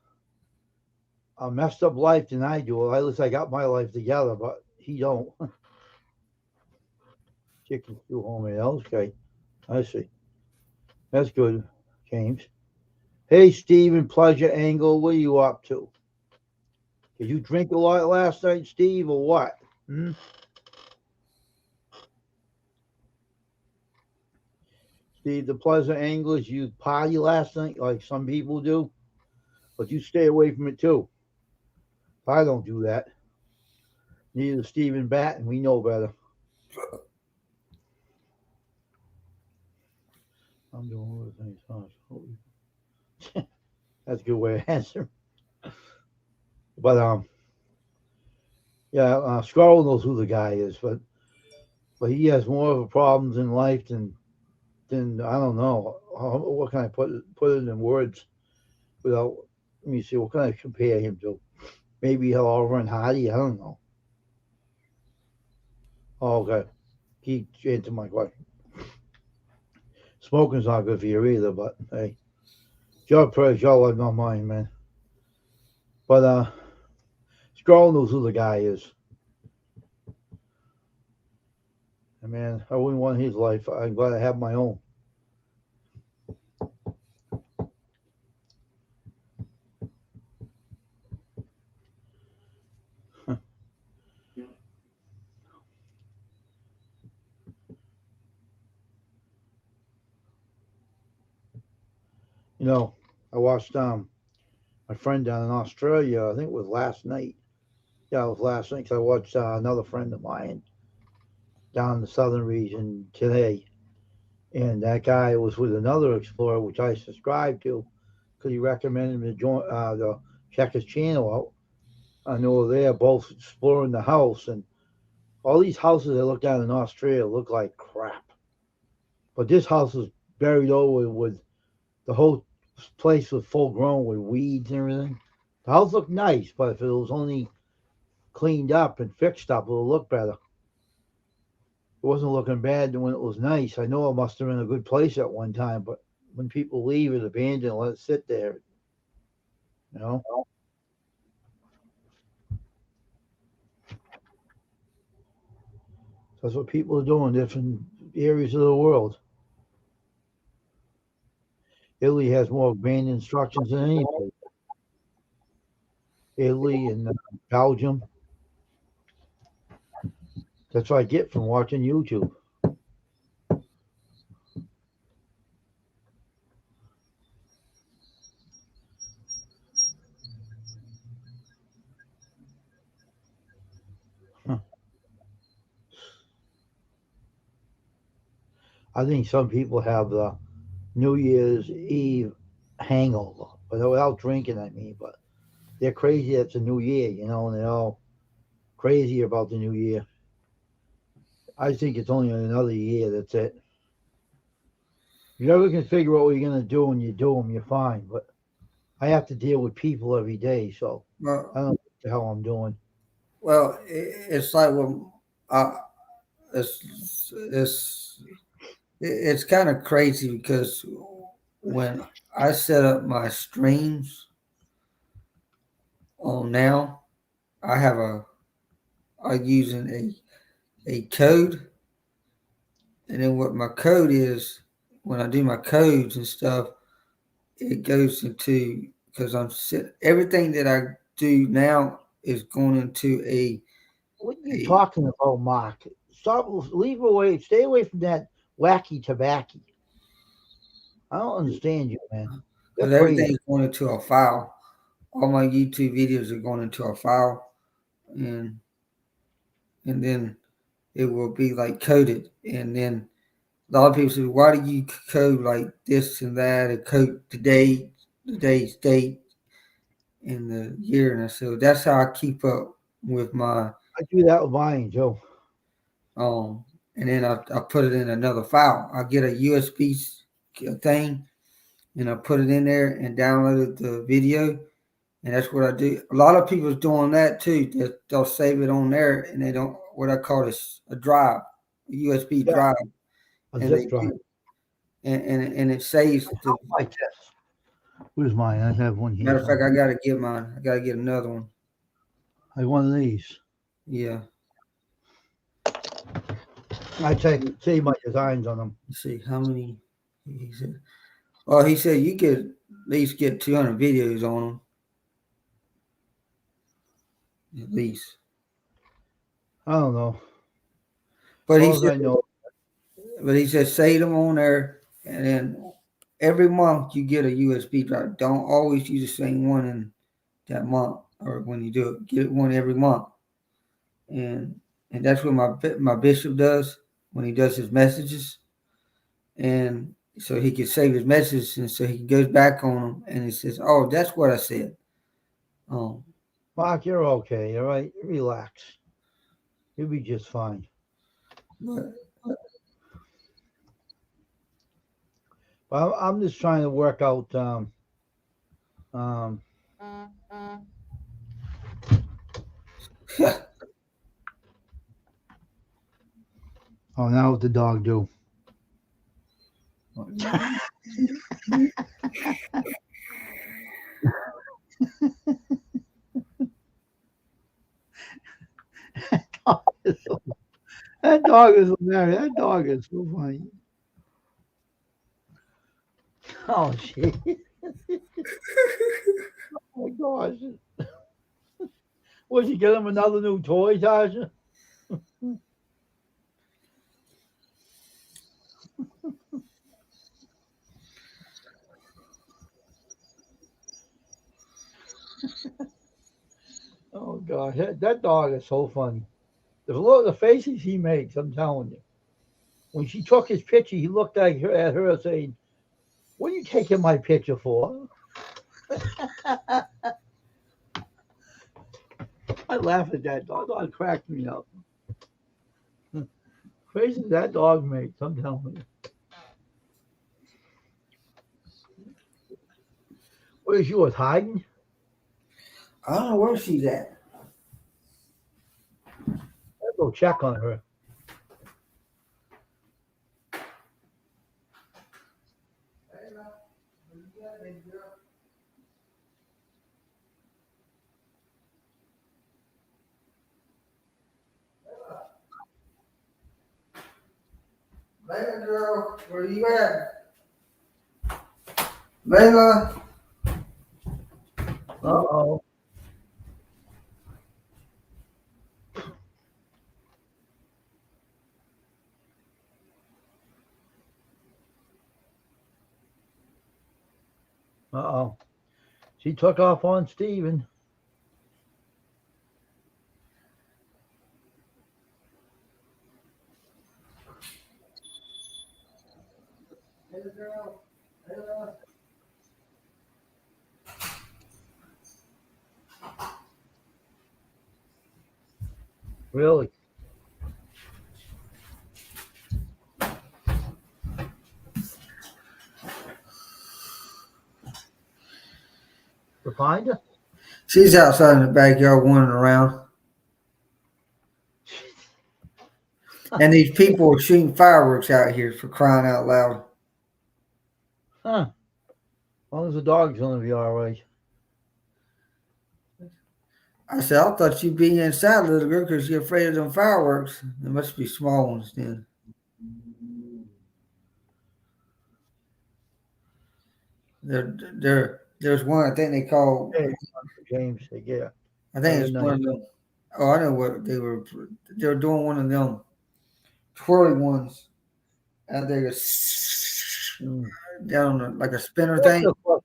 a messed up life than I do. At least I got my life together, but he don't. Chicken stew homemade. Okay, I see. That's good, James. Hey, Stephen, Pleasure Angle, what are you up to? Did you drink a lot last night, Steve, or what? Hmm? Steve, the Pleasure Anglers, you party last night like some people do, but you stay away from it too. I don't do that. Neither Stephen Batten, we know better. I'm doing other things. That's a good way to answer. But yeah, Scarl knows who the guy is, but he has more of a problems in life than I don't know. What can I put it in words without? Let me see. What can I compare him to? Maybe he'll outrun Hardy. I don't know. Oh, okay. He answered my question. Smoking's not good for you either, but hey, your praise, your life, not mine, man. But Scarl knows who the guy is. And man, I wouldn't want his life. I'm glad I have my own. You know, I watched my friend down in Australia. I think it was last night. Yeah, it was last night. 'Cause I watched another friend of mine down in the southern region today, and that guy was with another explorer, which I subscribed to, because he recommended me to check his channel out. I know they're both exploring the house, and all these houses I looked at in Australia look like crap. But this house is buried over with the whole place was full grown with weeds and everything. The house looked nice, but if it was only cleaned up and fixed up, it would look better. It wasn't looking bad when it was nice. I know it must have been a good place at one time, but when people leave it abandoned, let it sit there, you know. That's what people are doing. Different areas of the world. Italy has more banned instructions than any place. Italy and Belgium. That's what I get from watching YouTube. Huh. I think some people have the New Year's Eve hangover, but without drinking, I mean. But they're crazy. It's a new year, and they're all crazy about the new year. I think it's only another year. That's it. If you ever can figure out what you're gonna do and you do them, you're fine. But I have to deal with people every day, so I Well, don't know what the hell I'm doing. it's like it's kind of crazy because when I set up my streams on now, I have I'm using a code, and then what my code is when I do my codes and stuff, it goes into because everything that I do now is going into What are you talking about, Mark? Stop. Leave away. Stay away from that wacky tobacco. I don't understand you, man. You're because crazy. everything's going into a file. All my YouTube videos are going into a file, and then it will be like coded. And then a lot of people say, "Why do you code like this and that? And code today's date, and the year?" And I said, "That's how I keep up with my I do that with mine, Joe. um." And then I put it in another file. I get a USB thing, and I put it in there and downloaded the video. And that's what I do. A lot of people's doing that too. They'll save it on there, and they don't what I call a drive, a USB Yeah, drive, a and zip they drive. do, and it saves. The Like this. Where's mine? I have one here matter of fact, I somewhere. gotta get mine. I gotta get another one. I have one of these. Yeah. I save my designs on them. Let's see how many. He said. Oh, he said you could at least get 200 videos on them, at least. I don't know. But As he long as said, I know. but he said save them on there, and then every month you get a USB drive. Don't always use the same one in that month or when you do it. Get one every month, and that's what my bishop does when he does his messages, and so he can save his messages, and so he goes back on them, and he says, "Oh, that's what I said." Um, Mark, you're okay. All right. Relax. You'll be just fine. but Well, I'm just trying to work out. Um, oh, now what the dog do? That dog is hilarious. That dog is so funny. Oh shit! Oh my gosh! Would you get him another new toy, Tasha? Oh gosh, that dog is so funny. The faces he makes, I'm telling you. When she took his picture, he looked at her saying, "What are you taking my picture for?" I laugh at that dog. That dog cracked me up. Faces that dog makes, I'm telling you. What is yours hiding? I don't know where she's at. Let's go check on her. Layla girl, where you at? Layla. Uh-oh. Uh-oh. She took off on Steven. Layla girl. Layla. Really? To find her? She's outside in the backyard wandering around. And these people are shooting fireworks out here for crying out loud. Huh. As long as the dog's gonna be all right. I said, I thought you'd be inside, little girl, because you're afraid of them fireworks. There must be small ones then. There's one I think they call. Hey, James, yeah. I think it's Very one of nice. them. Oh, I know what they were. They were doing one of them twirly ones out there, down like a spinner What's thing. the question?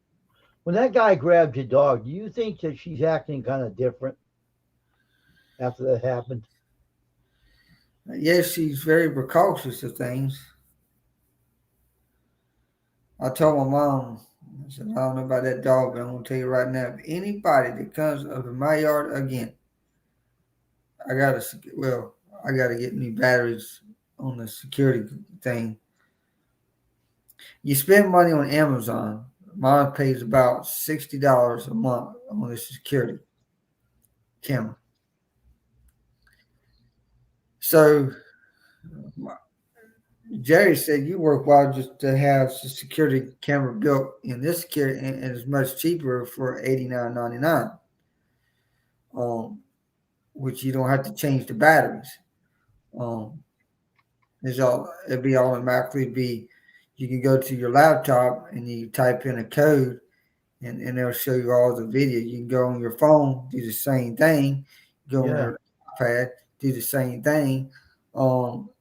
When that guy grabbed your dog, do you think that she's acting kind of different after that happened? Yes, she's very precautious of things. I told my mom, I said, I don't know about that dog, but I'm going to tell you right now, if anybody that comes up in my yard again, I got to get new batteries on the security thing. You spend money on Amazon. Mom pays about $60 a month on the security camera. So Jerry said you work well just to have the security camera built in this security, and it's much cheaper for $89.99. Which you don't have to change the batteries. It'd be automatically be. You can go to your laptop and you type in a code, and it'll show you all the video. You can go on your phone, do the same thing. Go on your iPad, do the same thing.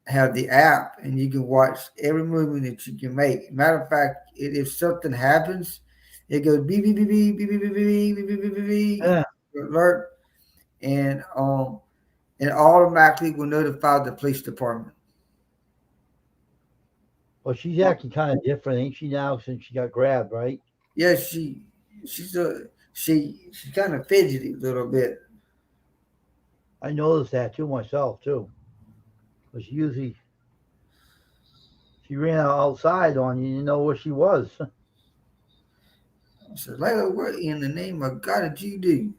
Have the app, and you can watch every movement that you can make. Matter of fact, if something happens, it goes beep beep beep beep beep beep beep beep beep beep beep beep beep Yeah. alert, and it automatically will notify the police department. Well, she's acting kind of different, ain't she now, since she got grabbed, right? Yeah, she's kind of fidgety a little bit. I noticed that too myself too. Because usually she ran outside on you, you didn't know where she was. I said, Layla, what in the name of God did you do?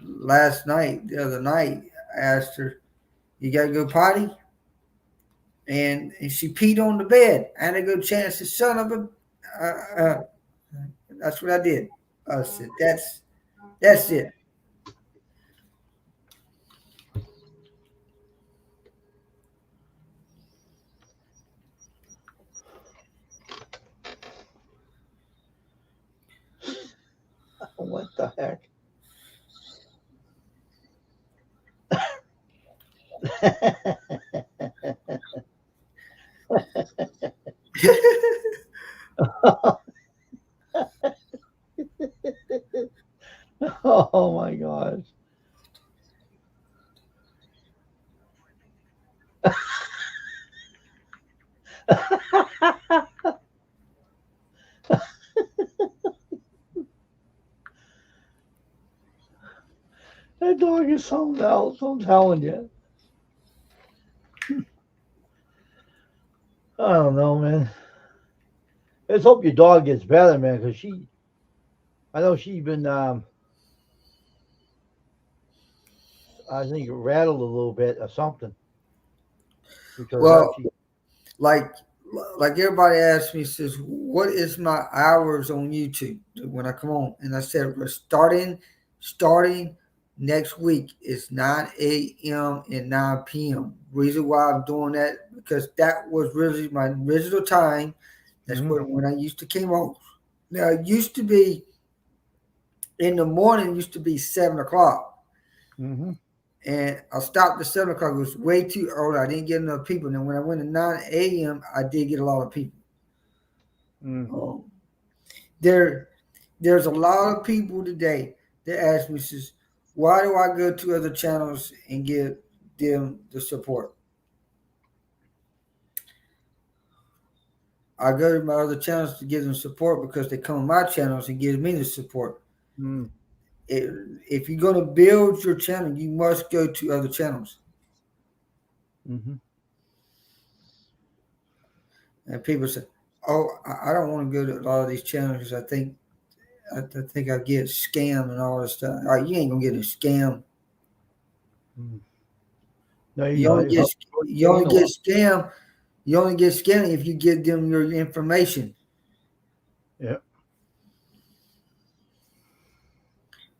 The other night, I asked her, you got to go potty? And she peed on the bed. I had to go chance the son of a. That's what I did. I said, that's it. What the heck? Oh my gosh. That dog is something else, I'm telling you. I don't know, man. Let's hope your dog gets better, man, because I know she's been, I think, rattled a little bit or something. Because Well, she, like everybody asks me, says, what is my hours on YouTube when I come on? And I said, we're starting next week is 9 a.m. and 9 p.m. Reason why I'm doing that because that was really my original time. That's when I used to came on. Now it used to be in the morning. It used to be 7 o'clock, Mm-hmm. and I stopped at 7 o'clock. It was way too early. I didn't get enough people. And then when I went to 9 a.m., I did get a lot of people. Mm. There's a lot of people today that ask me, says, why do I go to other channels and give them the support? I go to my other channels to give them support because they come on my channels and give me the support. Mm. If you're going to build your channel, you must go to other channels. Mm-hmm. And people say, "Oh, I don't want to go to a lot of these channels because I think I get scammed and all this stuff." All right, you ain't gonna get a scam. Mm. No, You only get you don't only know. get scammed. You only get scammed if you give them your information. Yeah.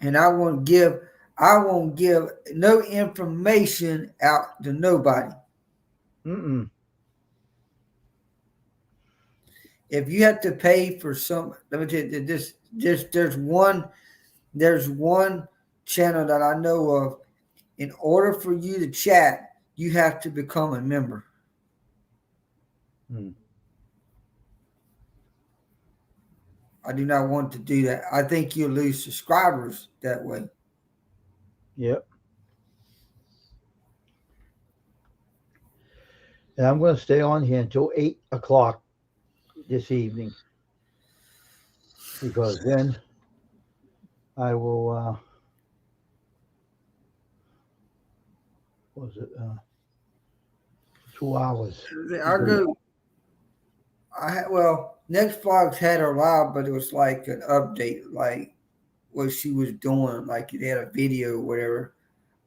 And I won't give no information out to nobody. Mm-mm. If you have to pay for some, let me tell you this. There's one channel that I know of. In order for you to chat, you have to become a member. Mm. I do not want to do that. I think you'll lose subscribers that way. Yep. And I'm going to stay on here until 8 o'clock this evening because then I will. What was it? 2 hours. I go. Next Vlogs had her live, but it was like an update, like what she was doing, like it had a video or whatever.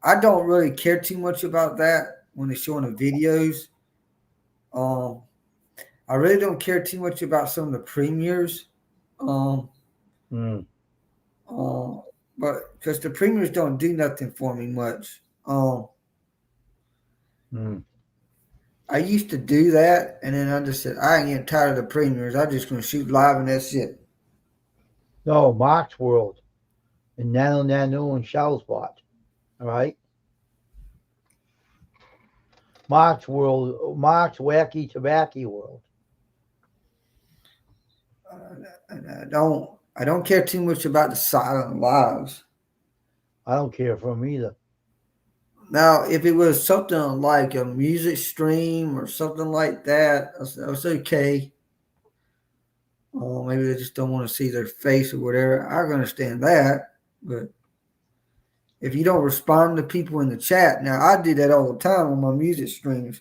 I don't really care too much about that when they're showing the videos. Um, I really don't care too much about some of the premieres. Um, Mm. but because the premieres don't do nothing for me much. Mm. I used to do that, and then I just said, I ain't getting tired of the premieres. I'm just going to shoot live, and that's it. No, Mark's World and Nano and Shellspot. All right. Mark's World, Mark's Wacky Tobacco World. And I don't care too much about the silent lives. I don't care for him either. Now, if it was something like a music stream or something like that, that's okay. Maybe they just don't want to see their face or whatever. I can understand that. But if you don't respond to people in the chat, now I do that all the time on my music streams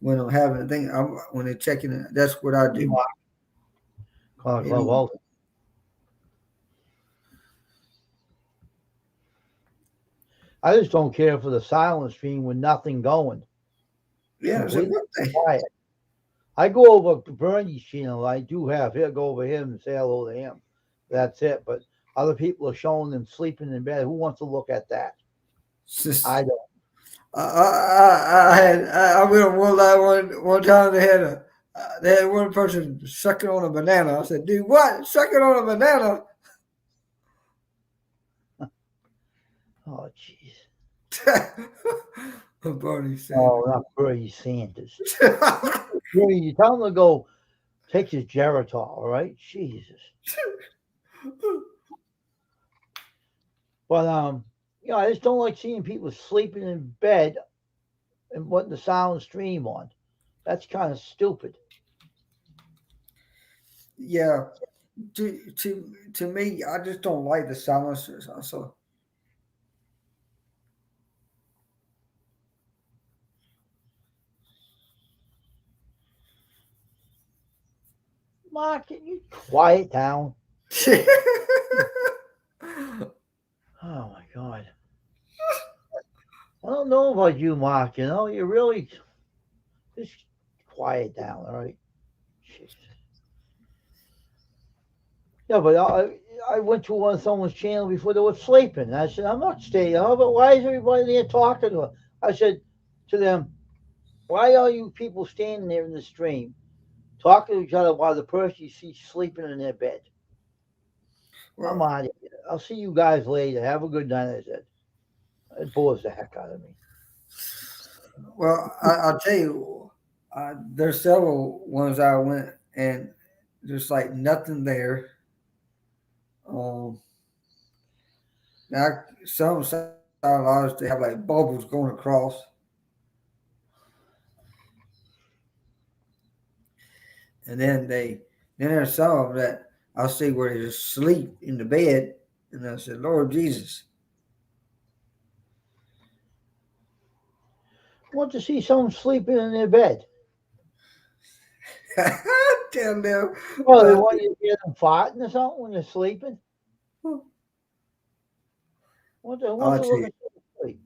when I'm having a thing. When they're checking it, that's what I do. Clubhouse. I just don't care for the silent stream with nothing going. Yeah, so quiet. I go over to Bernie's channel. I do have. He'll go over him and say hello to him. That's it. But other people are showing them sleeping in bed. Who wants to look at that? I don't. I went on one live one time. They had one person sucking on a banana. I said, "Dude, what? Sucking on a banana?" Oh, jeez. Bernie Sanders. Oh, not Bernie Sanders. Bernie, you tell him to go take his Geritol, all right? Jesus. But I just don't like seeing people sleeping in bed and putting the sound stream on. That's kind of stupid. Yeah, to me, I just don't like the silencers. Also, Mark, can you quiet down? Oh my God. I don't know about you, Mark. You really just quiet down, all right? Jeez. Yeah, but I went to someone's channel before they were sleeping. And I said, I'm not staying up, but why is everybody there talking to her? I said to them, why are you people standing there in the stream talking to each other while the person you see sleeping in their bed? I'm Well, out of here. I'll see you guys later. Have a good night, I said. It bores the heck out of me. I'll tell you, there's several ones I went and there's like nothing there. Now some satellites they have like bubbles going across, and then there's some of them that I'll see where they just sleep in the bed, and I said, Lord Jesus. I want to see someone sleeping in their bed. Tell them. Oh, they want you to hear them farting or something when they're sleeping? What's the I'll tell look you. at sleep?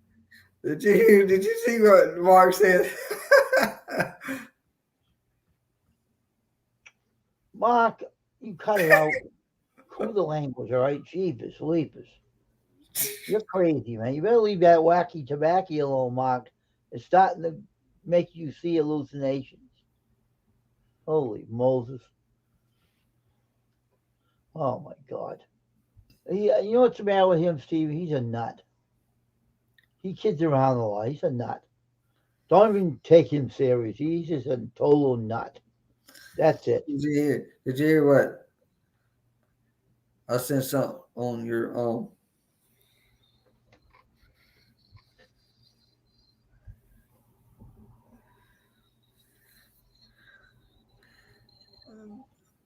Did you see what Mark said? Mark, you cut it out. Cool the language, all right? Jeepers, leapers. You're crazy, man. You better leave that wacky tobacco alone, Mark. It's starting to make you see hallucinations. Holy Moses. Oh, my God. You know what's the matter with him, Steve? He's a nut. He kids around a lot. He's a nut. Don't even take him serious. He's just a total nut. That's it. Did you hear what? I sent something on your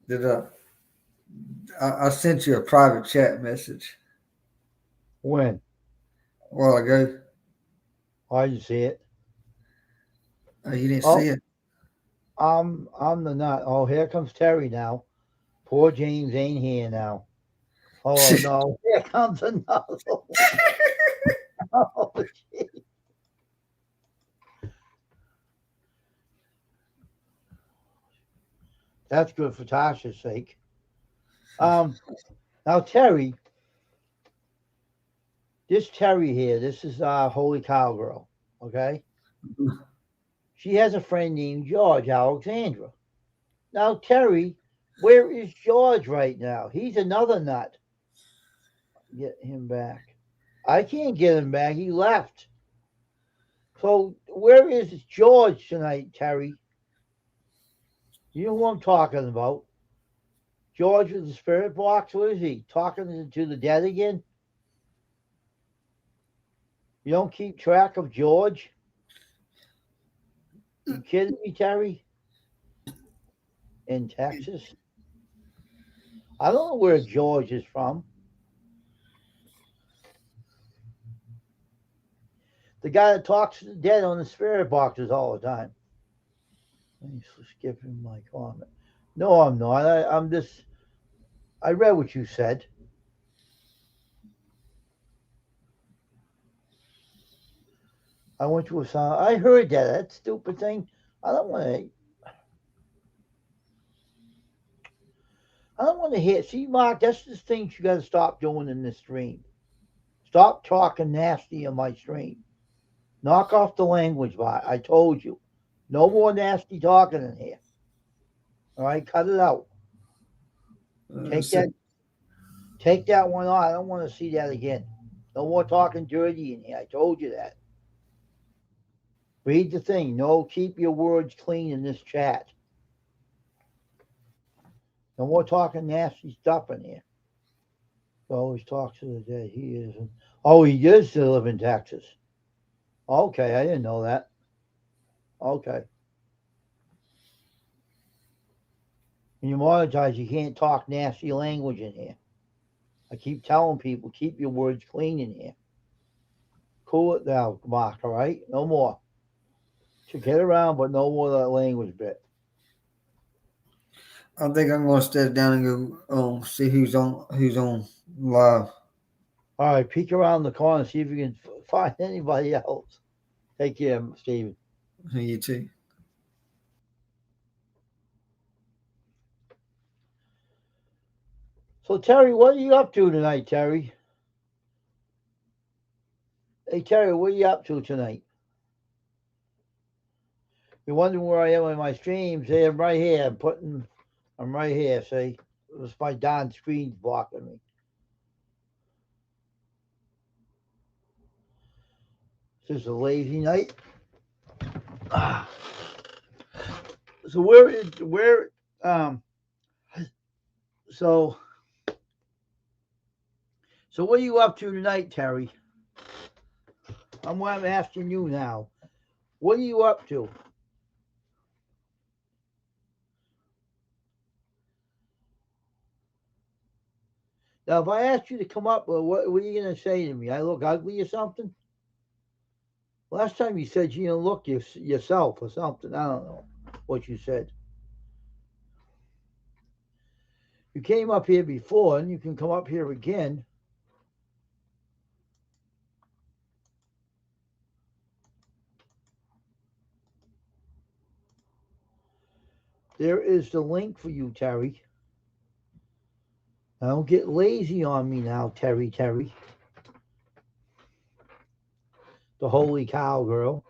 did I sent you a private chat message When? a while ago. I didn't see it. You didn't Oh, see it? I'm the nut. Oh, here comes Terry now. Poor James ain't here now. Oh no, here comes another one. Oh, gee. That's good for Tasha's sake. Now Terry, this Terry here, this is Holy Cowgirl. Okay, she has a friend named George Alexandra. Now Terry, where is George right now? He's another nut. Get him back. I can't get him back. He left. So where is George tonight, Terry? You know who I'm talking about. George with the spirit box. What is he? Talking to the dead again? You don't keep track of George? You kidding me, Terry? In Texas? I don't know where George is from. The guy that talks to the dead on the spirit boxes all the time. I'm skipping my comment. No, I'm not. I'm just. I read what you said. I went to a song. I heard that stupid thing. I don't want to. I don't want to hear. See, Mark, that's the things you got to stop doing in this stream. Stop talking nasty on my stream. Knock off the language, bot. I told you. No more nasty talking in here. All right, cut it out. Take So, that. Take that one off. I don't want to see that again. No more talking dirty in here. I told you that. Read the thing. No, keep your words clean in this chat. No more talking nasty stuff in here. He always talks to the dead. He isn't. Oh, he does live in Texas. Okay, I didn't know that. Okay. When you monetize, you can't talk nasty language in here. I keep telling people, keep your words clean in here. Cool it down, Mark, all right? No more. Should get around, but no more of that language bit. I think I'm going to step down and go see who's on live. All right, peek around the corner, see if you can find anybody else. Take care, Steven. You too. So Terry, what are you up to tonight, Terry? Hey Terry, what are you up to tonight? You're wondering where I am in my streams. Hey, I'm right here. I'm right here. See, it's my darn screen's blocking me. Is this a lazy night? Ah. So um so so what are you up to tonight, Terry? I'm asking you now. What are you up to? Now, if I asked you to come up, what are you going to say to me? I look ugly or something? Last time you said you didn't look yourself or something. I don't know what you said. You came up here before, and you can come up here again. There is the link for you, Terry. Now, don't get lazy on me now, Terry. The holy cow girl.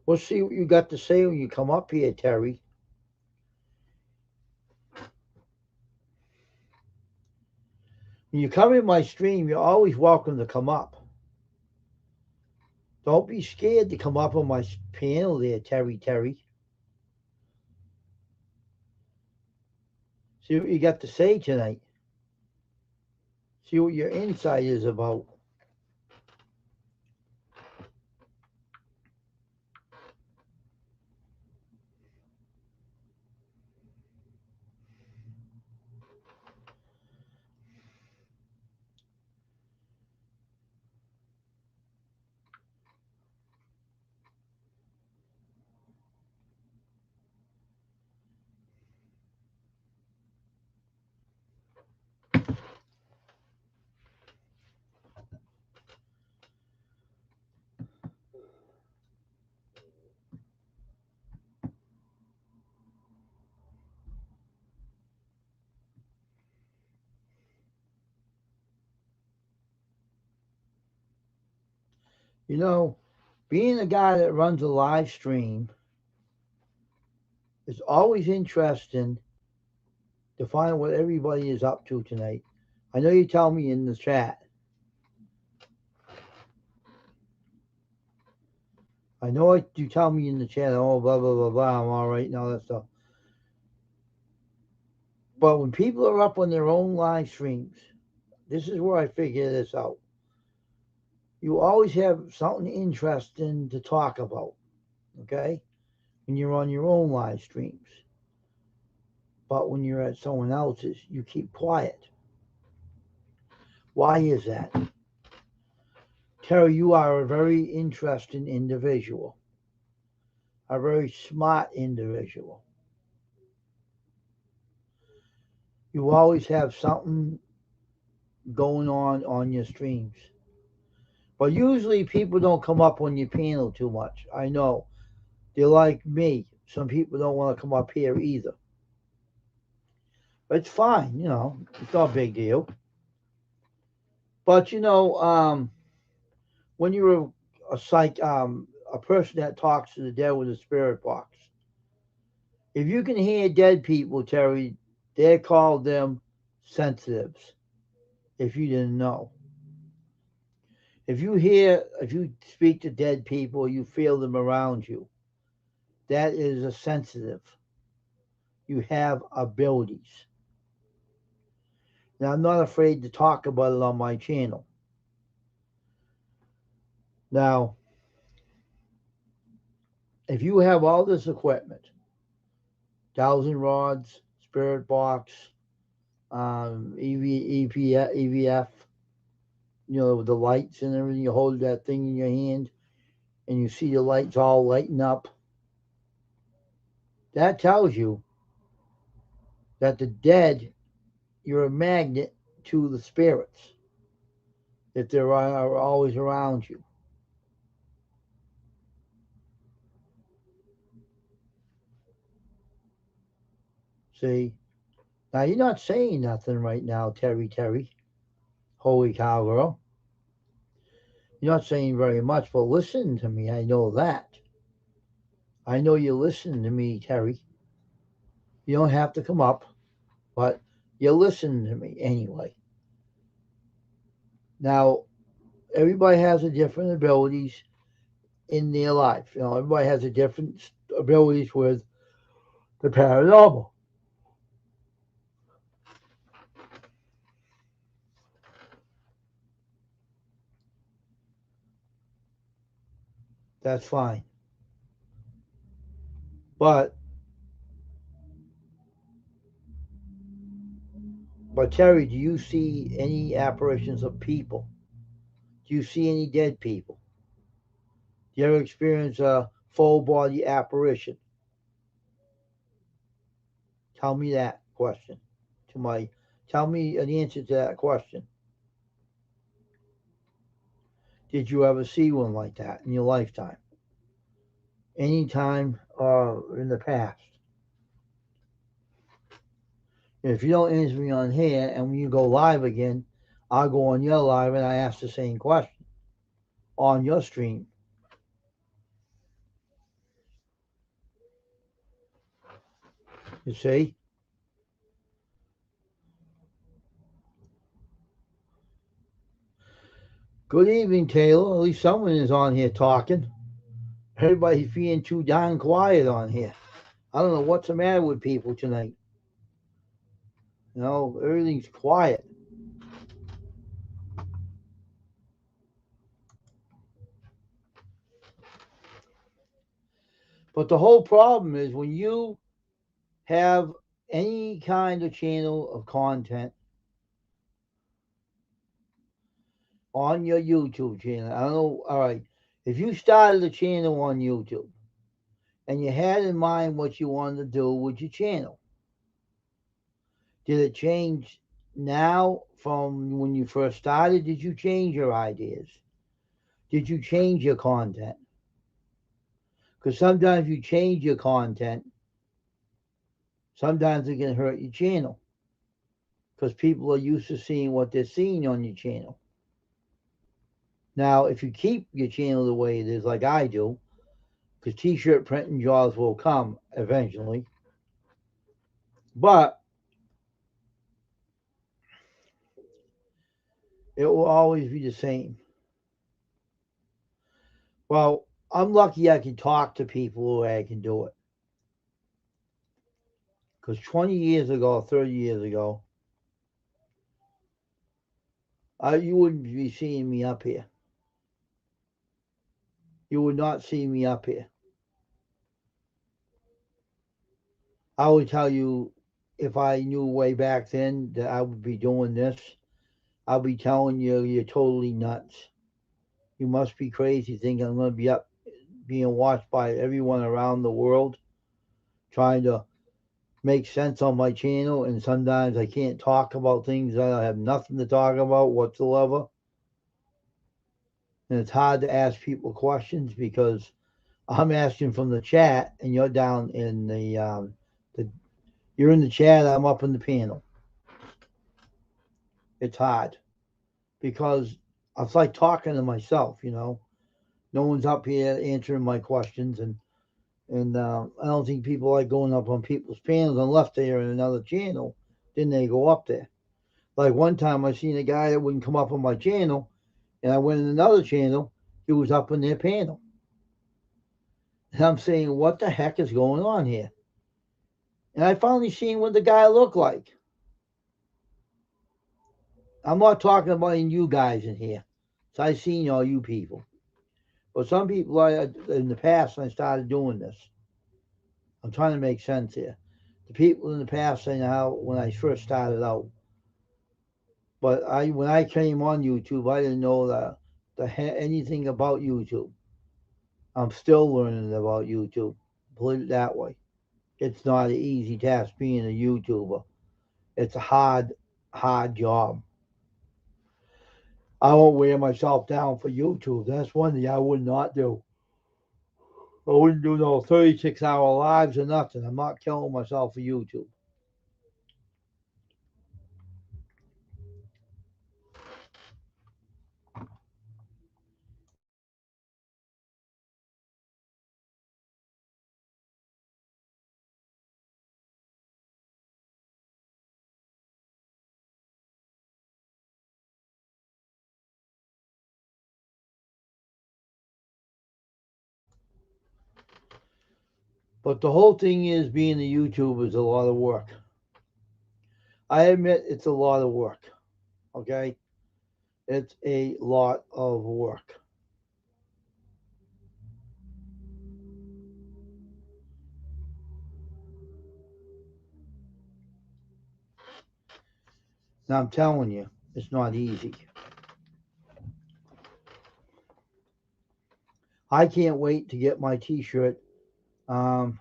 We'll see what you got to say when you come up here, Terry. When you come in my stream, you're always welcome to come up. Don't be scared to come up on my panel there, Terry. See what you got to say tonight. See what your insight is about. You know, being a guy that runs a live stream, it's always interesting to find what everybody is up to tonight. I know you tell me in the chat. I know you tell me in the chat, oh, blah, blah, blah, blah, I'm all right and all that stuff. But when people are up on their own live streams, this is where I figure this out. You always have something interesting to talk about, okay? When you're on your own live streams. But when you're at someone else's, you keep quiet. Why is that? Terry, you are a very interesting individual, a very smart individual. You always have something going on your streams. But usually people don't come up on your panel too much. I know. They're like me. Some people don't want to come up here either. But it's fine, you know. It's not a big deal. But you know, when you're a person that talks to the dead with a spirit box, if you can hear dead people, Terry, they call them sensitives. If you didn't know. If you speak to dead people, you feel them around you. That is a sensitive. You have abilities. Now, I'm not afraid to talk about it on my channel. Now, if you have all this equipment, dowsing rods, spirit box, EVF, you know, the lights and everything, you hold that thing in your hand and you see the lights all lighting up, that tells you that the dead, you're a magnet to the spirits, that they are always around you. See? Now you're not saying nothing right now, Terry. Holy cow, girl. You're not saying very much, but listen to me. I know that. I know you're listening to me, Terry. You don't have to come up, but you're listening to me anyway. Now, everybody has a different abilities in their life. You know, everybody has a different abilities with the paranormal. That's fine. But Terry, do you see any apparitions of people? Do you see any dead people? Do you ever experience a full body apparition? Tell me that question. Tell me an answer to that question. Did you ever see one like that in your lifetime? Any time in the past? If you don't answer me on here, and when you go live again, I'll go on your live and I ask the same question on your stream. You see? Good evening, Taylor. At least someone is on here talking. Everybody's being too darn quiet on here. I don't know what's the matter with people tonight. You know, everything's quiet. But the whole problem is when you have any kind of channel of content on your YouTube channel, I don't know, all right, if you started a channel on YouTube and you had in mind what you wanted to do with your channel, did it change now from when you first started? Did you change your ideas? Did you change your content? Because sometimes you change your content, sometimes it can hurt your channel because people are used to seeing what they're seeing on your channel. Now, if you keep your channel the way it is, like I do, because t-shirt printing jobs will come eventually, but it will always be the same. Well, I'm lucky I can talk to people the way I can do it. Because 20 years ago, 30 years ago, you wouldn't be seeing me up here. You would not see me up here. I would tell you, if I knew way back then that I would be doing this, I'll be telling you you're totally nuts. You must be crazy thinking I'm going to be up being watched by everyone around the world trying to make sense on my channel, and sometimes I can't talk about things that I have nothing to talk about whatsoever. And it's hard to ask people questions because I'm asking from the chat and you're down in the you're in the chat, I'm up in the panel. It's hard because it's like talking to myself, you know. No one's up here answering my questions, and I don't think people like going up on people's panels unless they're in another channel. Then they go up there. Like one time I seen a guy that wouldn't come up on my channel, and I went in another channel, he was up in their panel. And I'm saying, what the heck is going on here? And I finally seen what the guy looked like. I'm not talking about you guys in here. So I seen all you people. But some people in the past, when I started doing this, I'm trying to make sense here. The people in the past, I know how when I first started out. But when I came on YouTube, I didn't know anything about YouTube. I'm still learning about YouTube. Put it that way. It's not an easy task being a YouTuber. It's a hard job. I won't wear myself down for YouTube. That's one thing I would not do. I wouldn't do no 36-hour lives or nothing. I'm not killing myself for YouTube. But the whole thing is being a YouTuber is a lot of work. I admit it's a lot of work. Okay? It's a lot of work. Now I'm telling you, it's not easy. I can't wait to get my t-shirt um,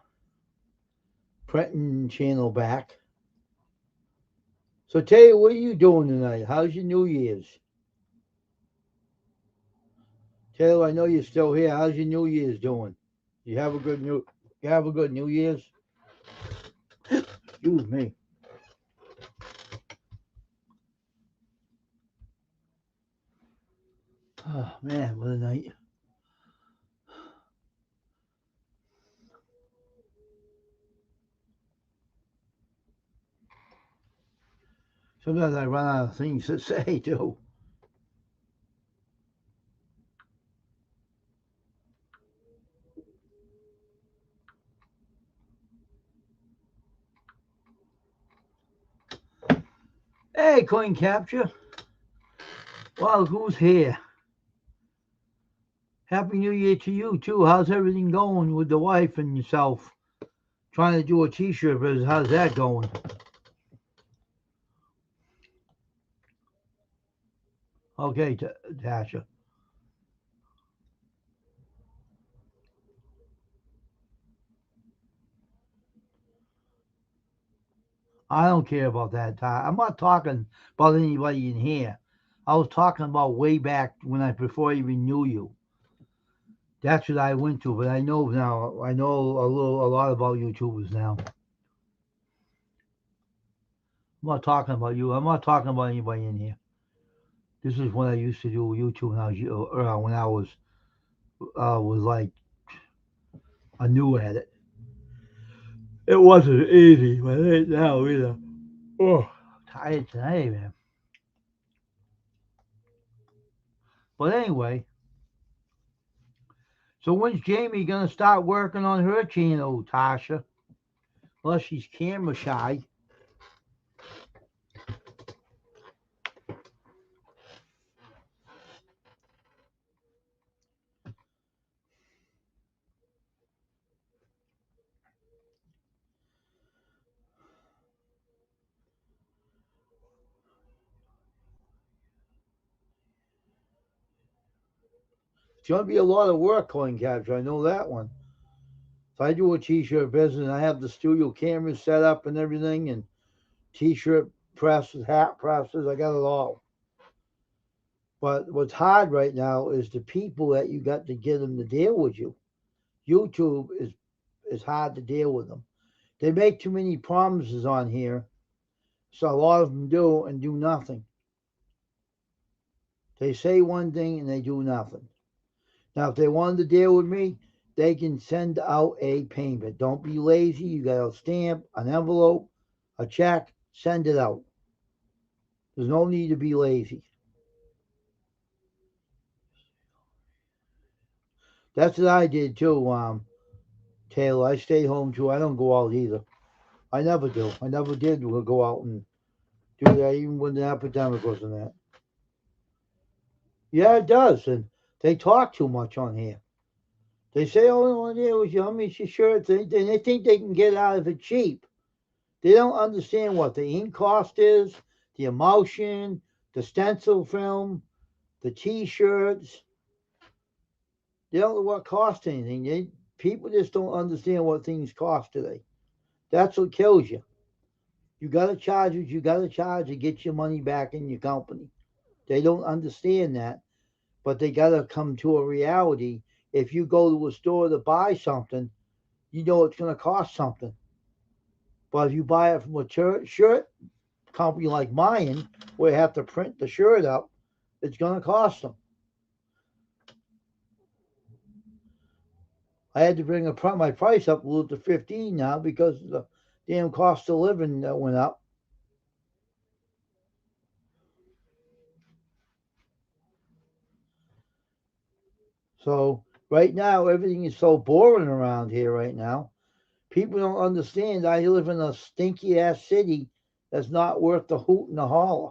printing channel back. So Taylor, what are you doing tonight? How's your New Year's? Taylor, I know you're still here. How's your New Year's doing? You have a good New Year's? Excuse me. Oh man, what a night. Sometimes I run out of things to say too. Hey, Coin Capture. Wow, who's here? Happy New Year to you too. How's everything going with the wife and yourself? Trying to do a t-shirt business. How's that going? Okay, Tasha. I don't care about that. I'm not talking about anybody in here. I was talking about way back when before I even knew you. That's what I went to, but I know now. I know a lot about YouTubers now. I'm not talking about you. I'm not talking about anybody in here. This is when I used to do YouTube when I was like a new at it. It wasn't easy, but it ain't now either. Oh, tired today, man. But anyway, so when's Jamie gonna start working on her channel, Tasha? Unless she's camera shy. It's gonna be a lot of work, Coin Capture. I know that one. If I do a t-shirt business, I have the studio cameras set up and everything, and t-shirt presses, hat presses. I got it all. But what's hard right now is the people that you got to get them to deal with you. YouTube is hard to deal with them. They make too many promises on here, so a lot of them do and do nothing. They say one thing and they do nothing. Now, if they wanted to deal with me, they can send out a payment. Don't be lazy. You got a stamp, an envelope, a check, send it out. There's no need to be lazy. That's what I did too, Taylor. I stayed home too. I don't go out either. I never do. I never did go out and do that, even when the epidemic wasn't that. Yeah, it does. And they talk too much on here. They say, oh, yeah, was how many shirts? They think they can get out of it cheap. They don't understand what the ink cost is, the emulsion, the stencil film, the T-shirts. They don't know what costs anything. People just don't understand what things cost today. That's what kills you. You got to charge what you got to charge to get your money back in your company. They don't understand that, but they got to come to a reality. If you go to a store to buy something, you know it's going to cost something. But if you buy it from a shirt company like mine, where you have to print the shirt up, it's going to cost them. I had to bring my price up a little to 15 now because of the damn cost of living that went up. So right now everything is so boring around here right now. People don't understand. I live in a stinky ass city that's not worth the hoot and the holler.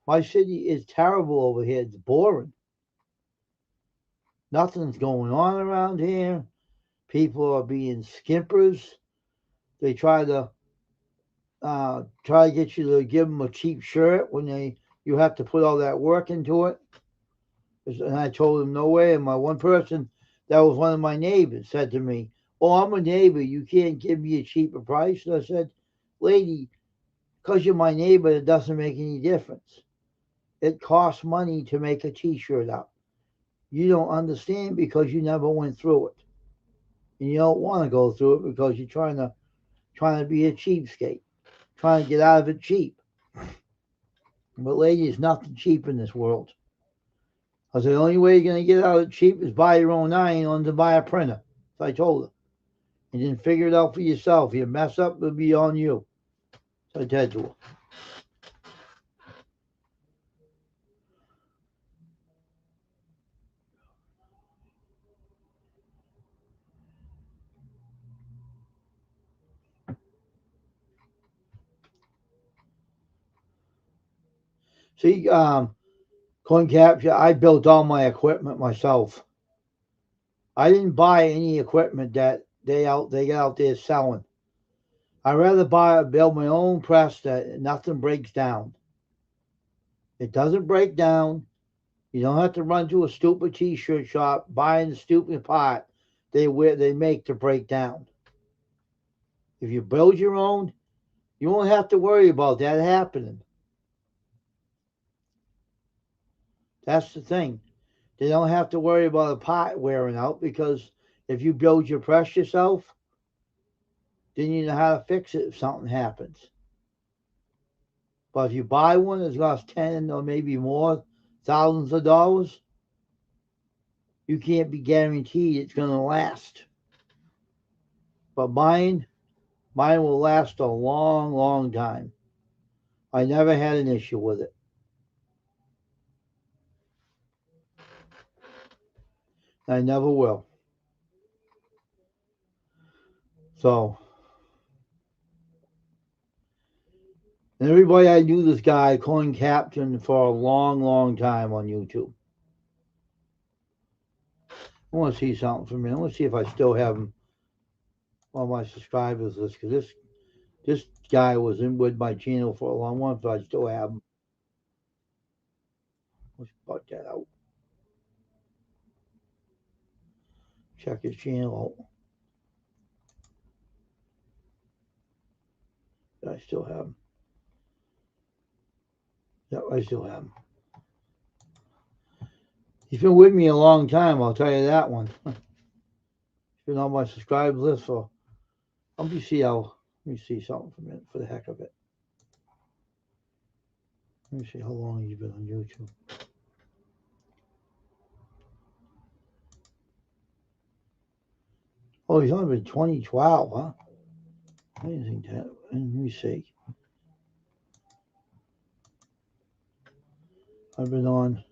My city is terrible over here. It's boring. Nothing's going on around here. People are being skimpers. They try to get you to give them a cheap shirt when you have to put all that work into it. And I told them no way. And my one person that was one of my neighbors said to me, "Oh, I'm a neighbor. You can't give me a cheaper price." And I said, "Lady, because you're my neighbor, it doesn't make any difference. It costs money to make a T-shirt up. You don't understand because you never went through it, and you don't want to go through it because you're trying to be a cheapskate, trying to get out of it cheap. But lady, there's nothing cheap in this world. I said the only way you're gonna get out of it cheap is buy your own iron or to buy a printer." So I told her, and then figure it out for yourself. If you mess up, it'll be on you. So I said to her. See, coin capture. I built all my equipment myself. I didn't buy any equipment that they get out there selling. I'd rather build my own press that nothing breaks down. It doesn't break down. You don't have to run to a stupid T-shirt shop buying the stupid part they make to break down. If you build your own, you won't have to worry about that happening. That's the thing. They don't have to worry about a part wearing out because if you build your press yourself, then you know how to fix it if something happens. But if you buy one that's cost 10 or maybe more thousands of dollars, you can't be guaranteed it's going to last. But mine will last a long, long time. I never had an issue with it. I never will. So, and everybody, I knew this guy, Coin Captain, for a long, long time on YouTube. I want to see something from him. I want to see if I still have him on my subscribers list because this guy was in with my channel for a long time, so I still have him. Let's put that out. Check his channel out. I still have him. Yep, I still have him. He's been with me a long time, I'll tell you that one. He's been on my subscribe list for. Let me see something from it for the heck of it. Let me see how long he's been on YouTube. Oh, he's only been 2012, huh? I didn't think that. Let me see. I've been on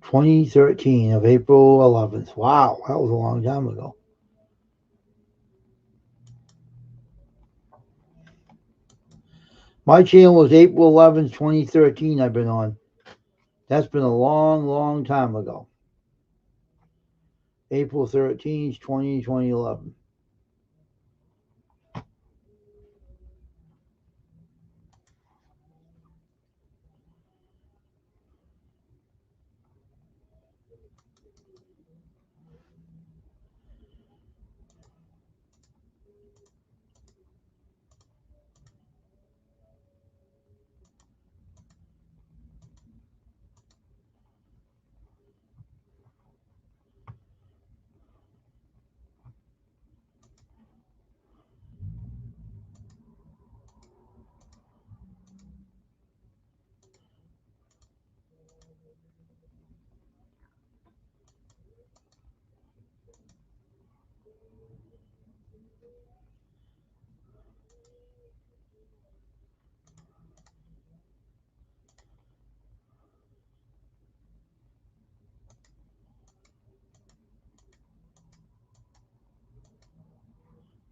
2013 of April 11th. Wow, that was a long time ago. My channel was April 11th, 2013. I've been on. That's been a long, long time ago. April 13th, 2011.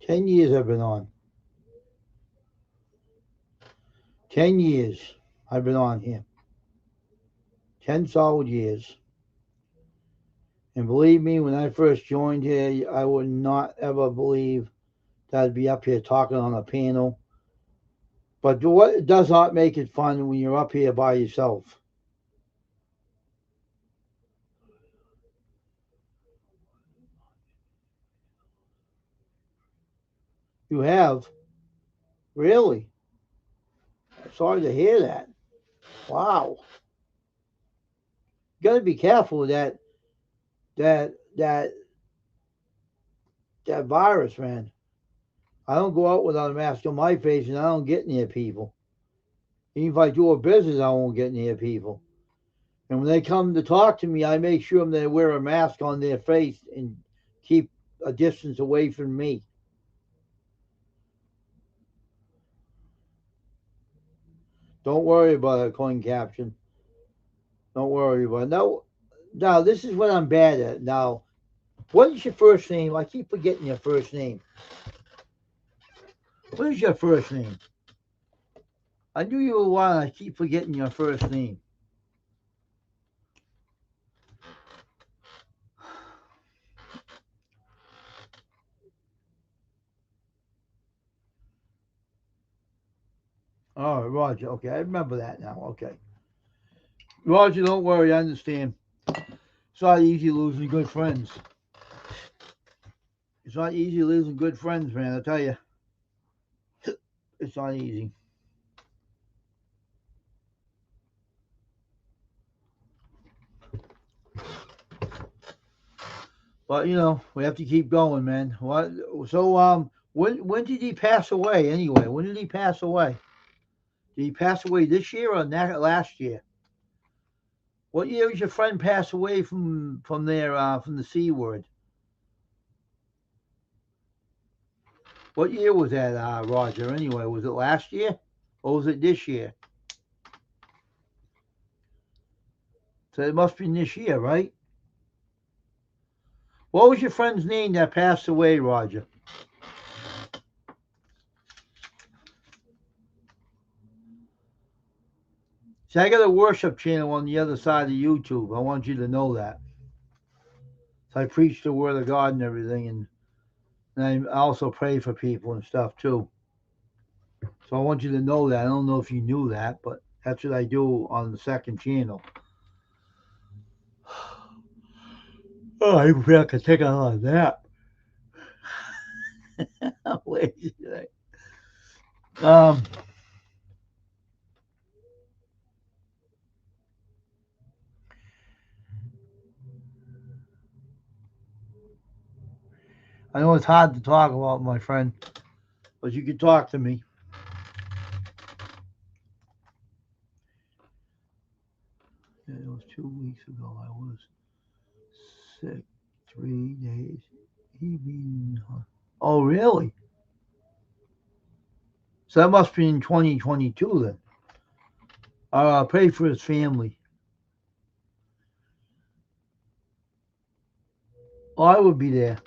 10 years I've been on. 10 years I've been on here. 10 solid years. And believe me, when I first joined here, I would not ever believe that I'd be up here talking on a panel. But what does not make it fun when you're up here by yourself? You have? Really? Sorry to hear that. Wow. You got to be careful with that virus, man. I don't go out without a mask on my face, and I don't get near people. Even if I do a business, I won't get near people. And when they come to talk to me, I make sure they wear a mask on their face and keep a distance away from me. Don't worry about a coin caption. Don't worry about it. Now, this is what I'm bad at. Now, what is your first name? I keep forgetting your first name. What is your first name? I knew you were one. I keep forgetting your first name. Oh, Roger. Okay, I remember that now. Okay. Roger, don't worry. I understand. It's not easy losing good friends. It's not easy losing good friends, man. I tell you. It's not easy. But we have to keep going, man. What? So when did he pass away anyway? When did he pass away? Did he pass away this year or last year? What year did your friend pass away from there from the C word? What year was that, Roger? Anyway, was it last year or was it this year? So it must be this year, right? What was your friend's name that passed away, Roger? See, I got a worship channel on the other side of YouTube. I want you to know that. So I preach the word of God and everything, and I also pray for people and stuff too. So I want you to know that. I don't know if you knew that, but that's what I do on the second channel. Oh, I forgot to take on that. I'm lazy today. I know it's hard to talk about, my friend, but you can talk to me. Yeah, it was 2 weeks ago. I was sick 3 days. Oh, really? So that must be in 2022 then. I'll pray for his family. Oh, I would be there.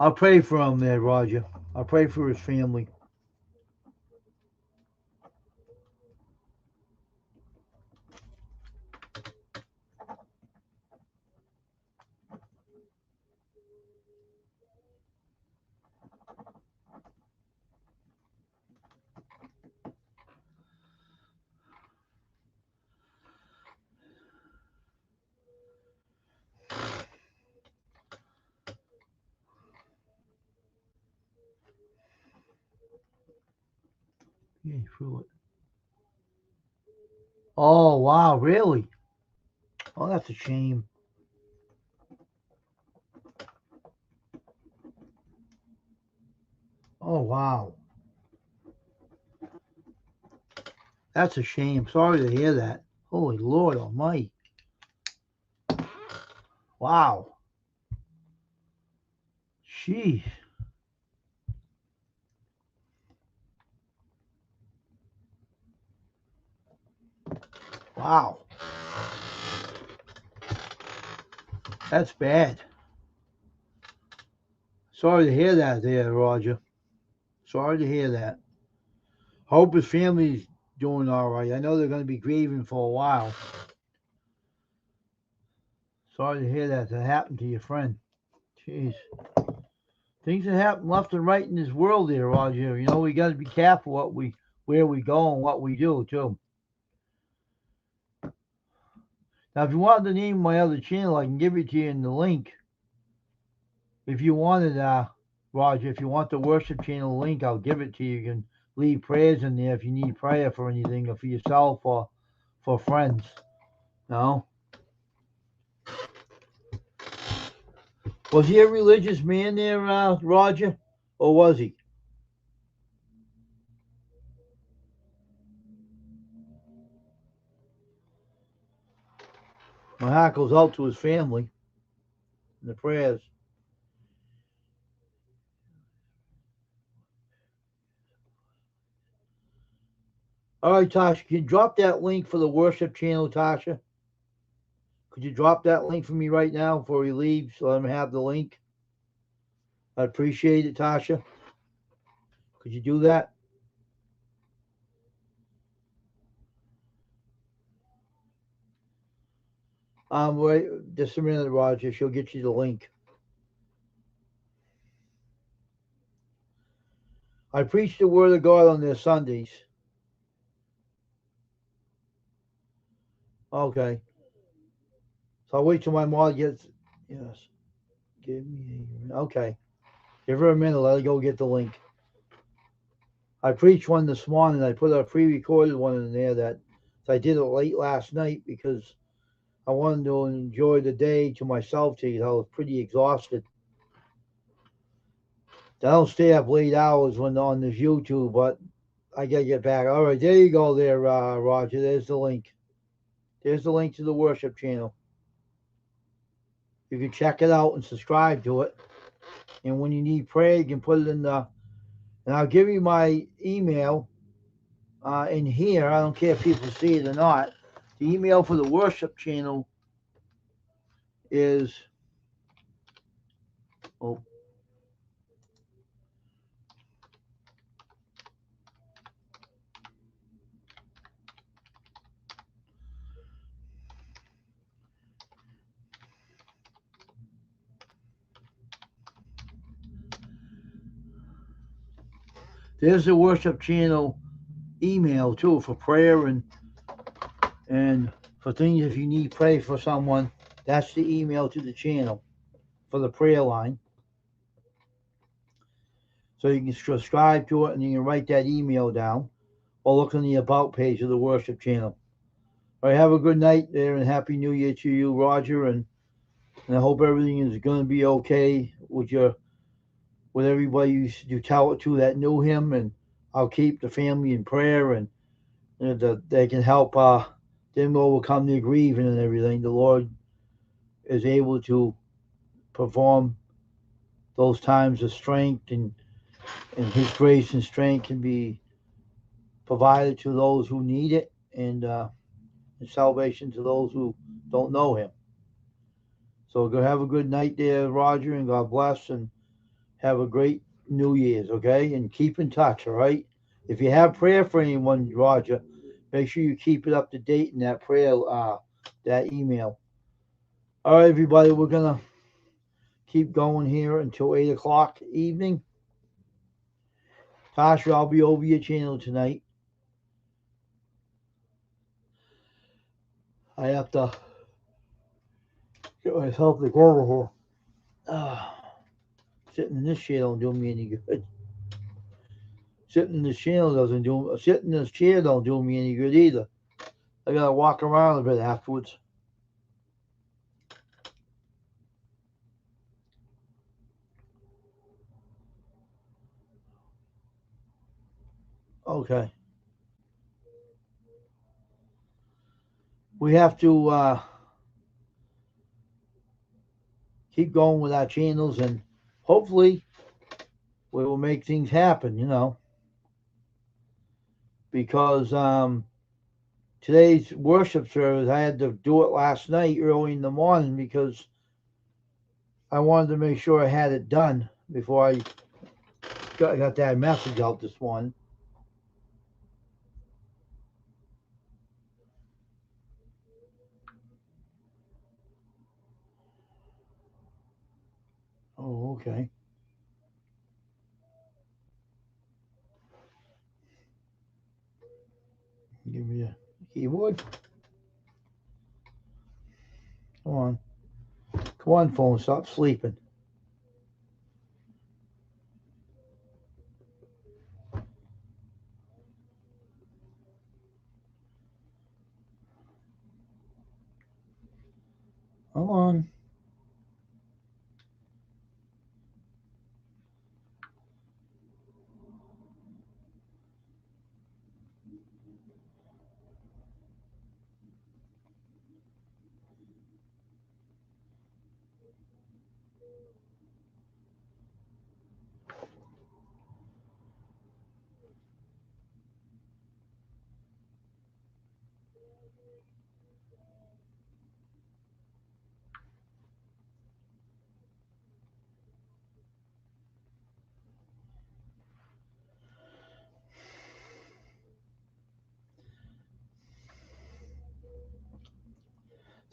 I'll pray for him there, Roger. I'll pray for his family. Yeah, through it. Oh, wow, really? Oh, that's a shame. Oh, wow. That's a shame. Sorry to hear that. Holy Lord Almighty. Wow. Jeez. Wow. That's bad. Sorry to hear that there, Roger. Sorry to hear that. Hope his family's doing all right. I know they're going to be grieving for a while. Sorry to hear that happened to your friend. Jeez. Things that happen left and right in this world here, Roger. You know, we got to be careful where we go and what we do, too. Now, if you want the name of my other channel, I can give it to you in the link. If you wanted, Roger, if you want the worship channel link, I'll give it to you. You can leave prayers in there if you need prayer for anything, or for yourself, or for friends. No? Was he a religious man there, Roger? Or was he? My heart goes out to his family and the prayers. All right, Tasha, can you drop that link for the worship channel, Tasha? Could you drop that link for me right now before he leaves? Let him have the link. I'd appreciate it, Tasha. Could you do that? Wait just a minute, Roger. She'll get you the link. I preach the word of God on their Sundays. Okay. So I'll wait till my mom gets. Yes. Give me. Okay. Give her a minute. Let her go get the link. I preached one this morning. I put a pre-recorded one in there that I did it late last night because I wanted to enjoy the day to myself because I was pretty exhausted. I don't stay up late hours when on this YouTube, but I gotta get back. All right, there you go there, Roger. There's the link. There's the link to the worship channel. You can check it out and subscribe to it. And when you need prayer, you can put it in the, and I'll give you my email in here. I don't care if people see it or not. The email for the worship channel is, oh, there's the worship channel email too for prayer and for things. If you need prayer for someone, that's the email to the channel for the prayer line. So you can subscribe to it and you can write that email down or look on the about page of the worship channel. All right, have a good night there and Happy New Year to you, Roger, and I hope everything is going to be okay with everybody you tell it to that knew him, and I'll keep the family in prayer, and that they can help them overcome their grieving and everything. The Lord is able to perform those times of strength, and His grace and strength can be provided to those who need it, and salvation to those who don't know Him. So go have a good night there, Roger, and God bless, and have a great New Year's, okay? And keep in touch, all right? If you have prayer for anyone, Roger, make sure you keep it up to date in that prayer, that email. All right, everybody, we're going to keep going here until 8 o'clock evening. Tasha, I'll be over your channel tonight. I have to get myself together here. Sitting in this chair don't do me any good. Sitting in this chair don't do me any good either. I gotta walk around a bit afterwards. Okay. We have to keep going with our channels, and hopefully we will make things happen, because today's worship service, I had to do it last night early in the morning because I wanted to make sure I had it done before I I got that message out this morning. Oh, okay. Give me a keyboard. Come on. Come on, phone. Stop sleeping. Come on.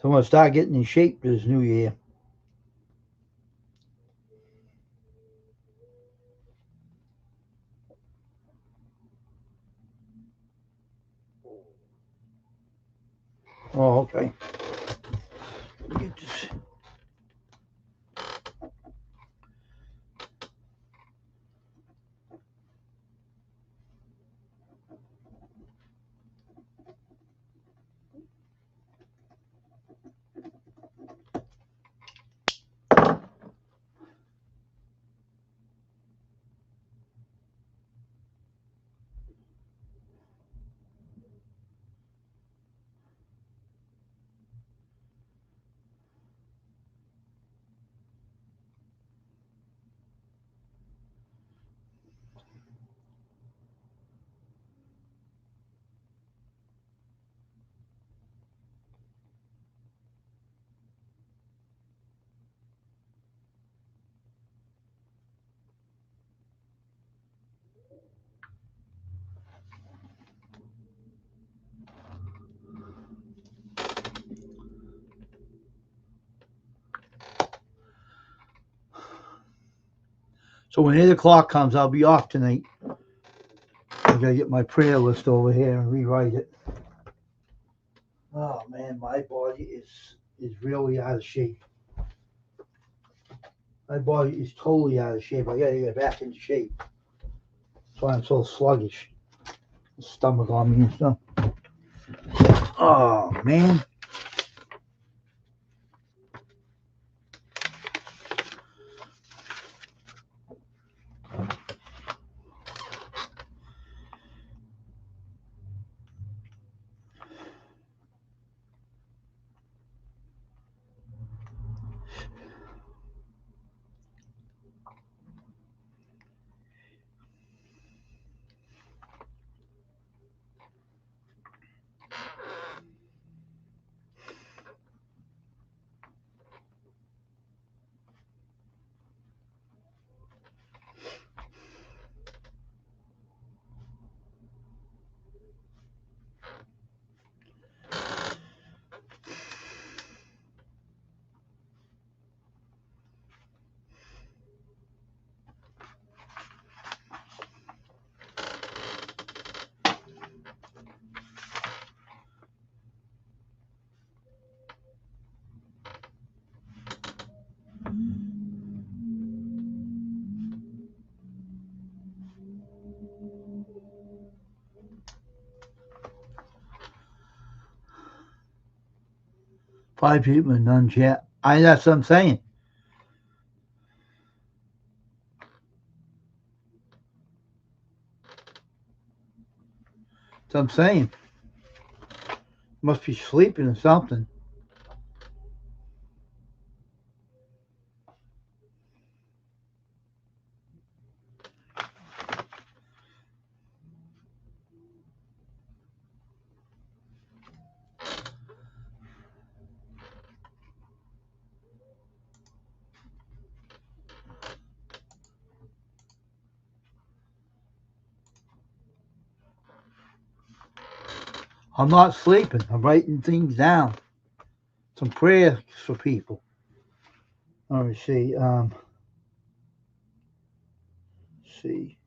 So I'm gonna start getting in shape this new year. Oh, okay. Get this. So when 8 o'clock comes, I'll be off tonight. I gotta get my prayer list over here and rewrite it. Oh man, my body is really out of shape. My body is totally out of shape. I gotta get back into shape. That's why I'm so sluggish. Stomach on me and stuff. Oh man. Five people and none chat. That's what I'm saying. That's what I'm saying. Must be sleeping or something. I'm not sleeping. I'm writing things down. Some prayers for people. Let me see. See.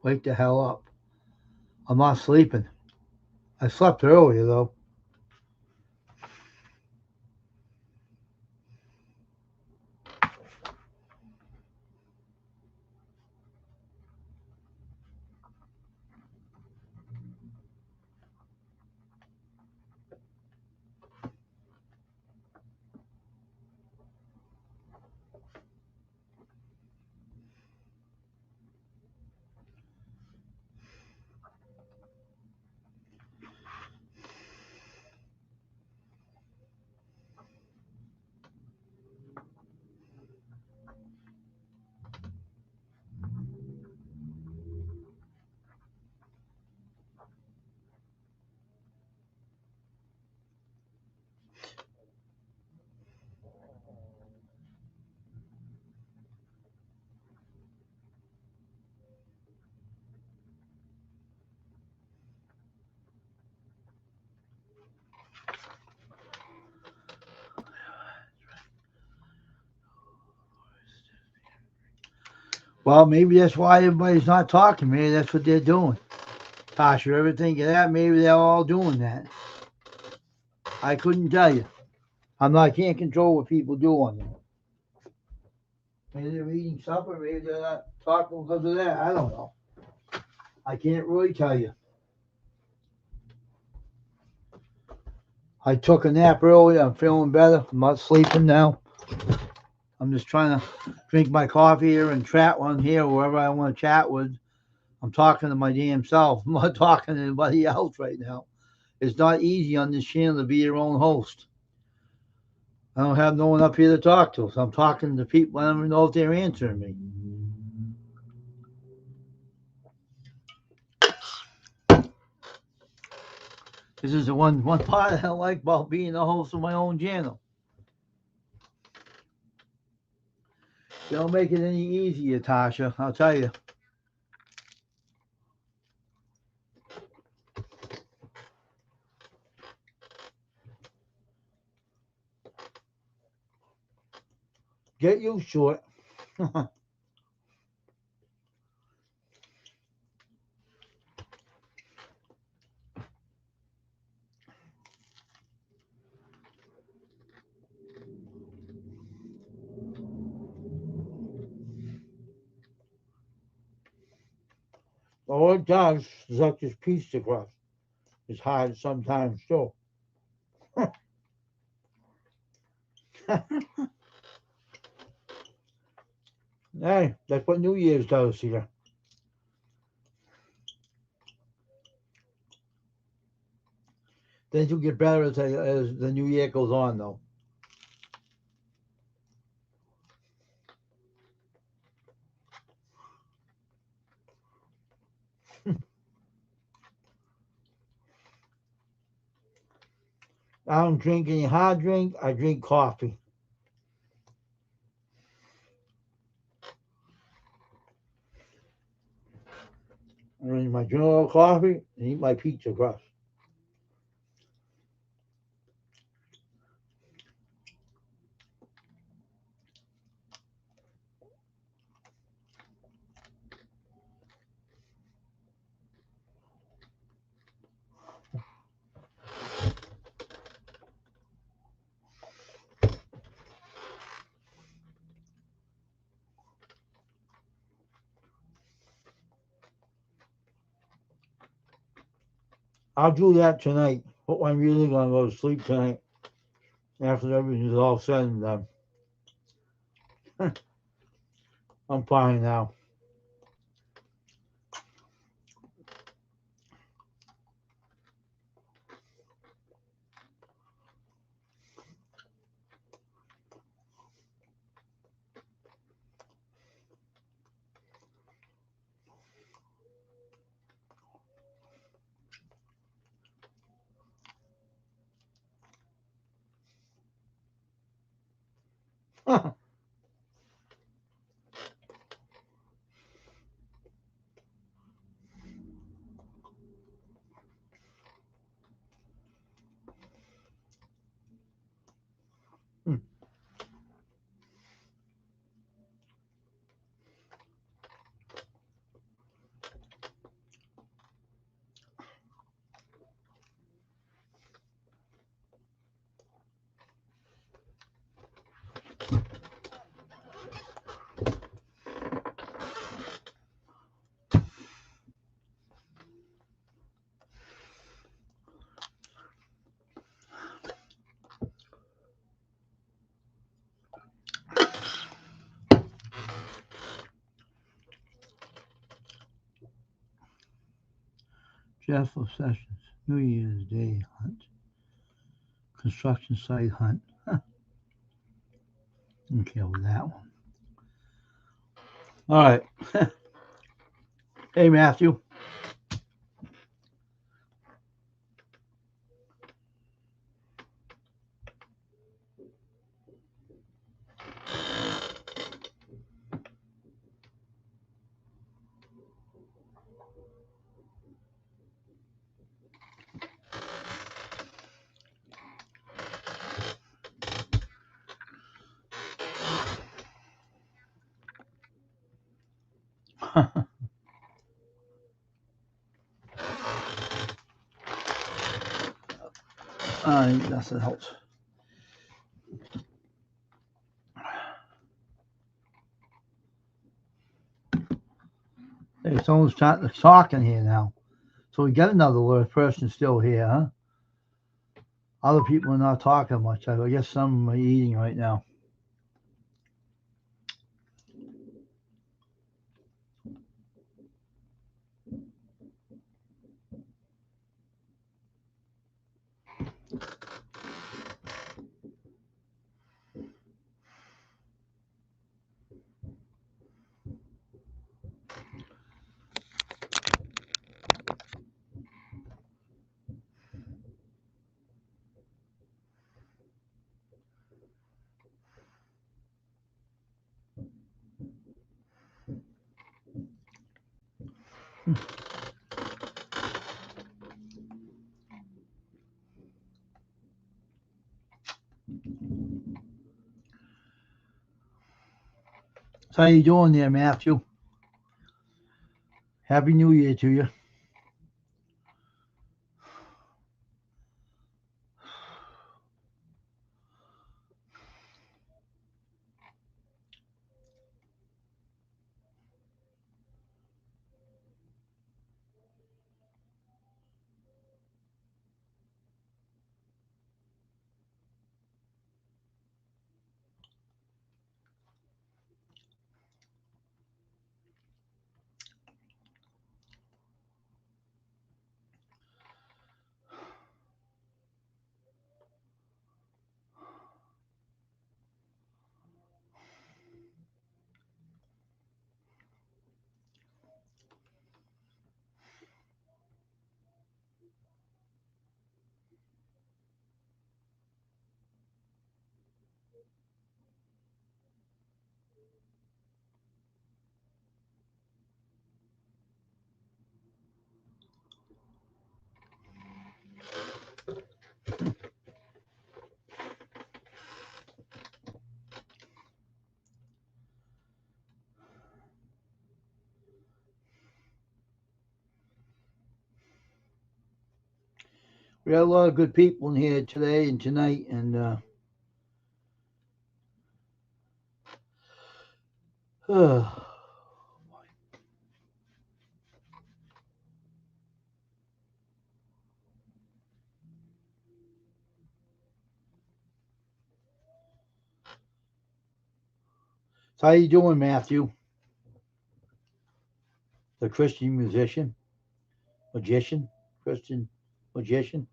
Wake the hell up. I'm not sleeping. I slept earlier though. Well, maybe that's why everybody's not talking. Maybe that's what they're doing. Tasha, you ever think of that? Maybe they're all doing that. I couldn't tell you. Can't control what people do on there. Maybe they're eating supper. Maybe they're not talking because of that. I don't know. I can't really tell you. I took a nap earlier. I'm feeling better. I'm not sleeping now. I'm just trying to drink my coffee here and chat one here, whoever I want to chat with. I'm talking to my damn self. I'm not talking to anybody else right now. It's not easy on this channel to be your own host. I don't have no one up here to talk to, so I'm talking to people. I don't even know if they're answering me. This is the one part I like about being the host of my own channel. They don't make it any easier, Tasha. I'll tell you. Get used to it. All it does is let this pizza crust. It's hard sometimes too. Hey, that's what New Year's does here. Things will get better as the new year goes on, though. I don't drink any hard drink. I drink coffee. I drink my general coffee and eat my pizza crust. I'll do that tonight. But I'm really gonna go to sleep tonight after everything's all said and done. I'm fine now. Jeff of Sessions, New Year's Day hunt, construction site hunt. Okay, with that one. All right. Hey, Matthew. That's it helps. Hey, someone's talking here now. So we got another person still here, huh? Other people are not talking much. I guess some are eating right now. So how you doing there, Matthew? Happy New Year to you. We had a lot of good people in here today and tonight, and so how you doing, Matthew? The Christian Christian magician.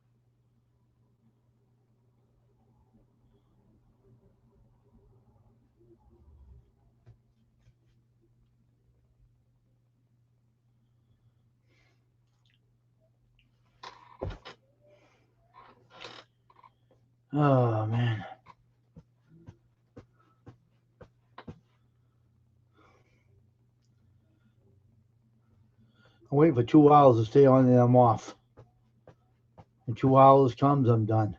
Oh man. I'm waiting for 2 hours to stay on and I'm off. When 2 hours comes, I'm done.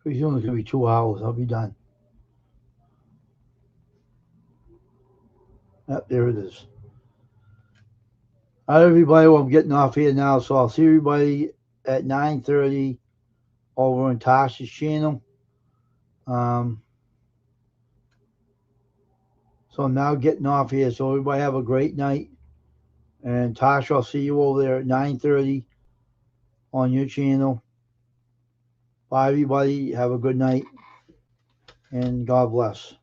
Pretty soon it's gonna be 2 hours. I'll be done. Yep, there it is. All right, everybody. Well, I'm getting off here now, so I'll see everybody at 9:30 over on Tasha's channel. So I'm now getting off here. So everybody have a great night. And Tasha, I'll see you over there at 9:30 on your channel. Bye, everybody. Have a good night. And God bless.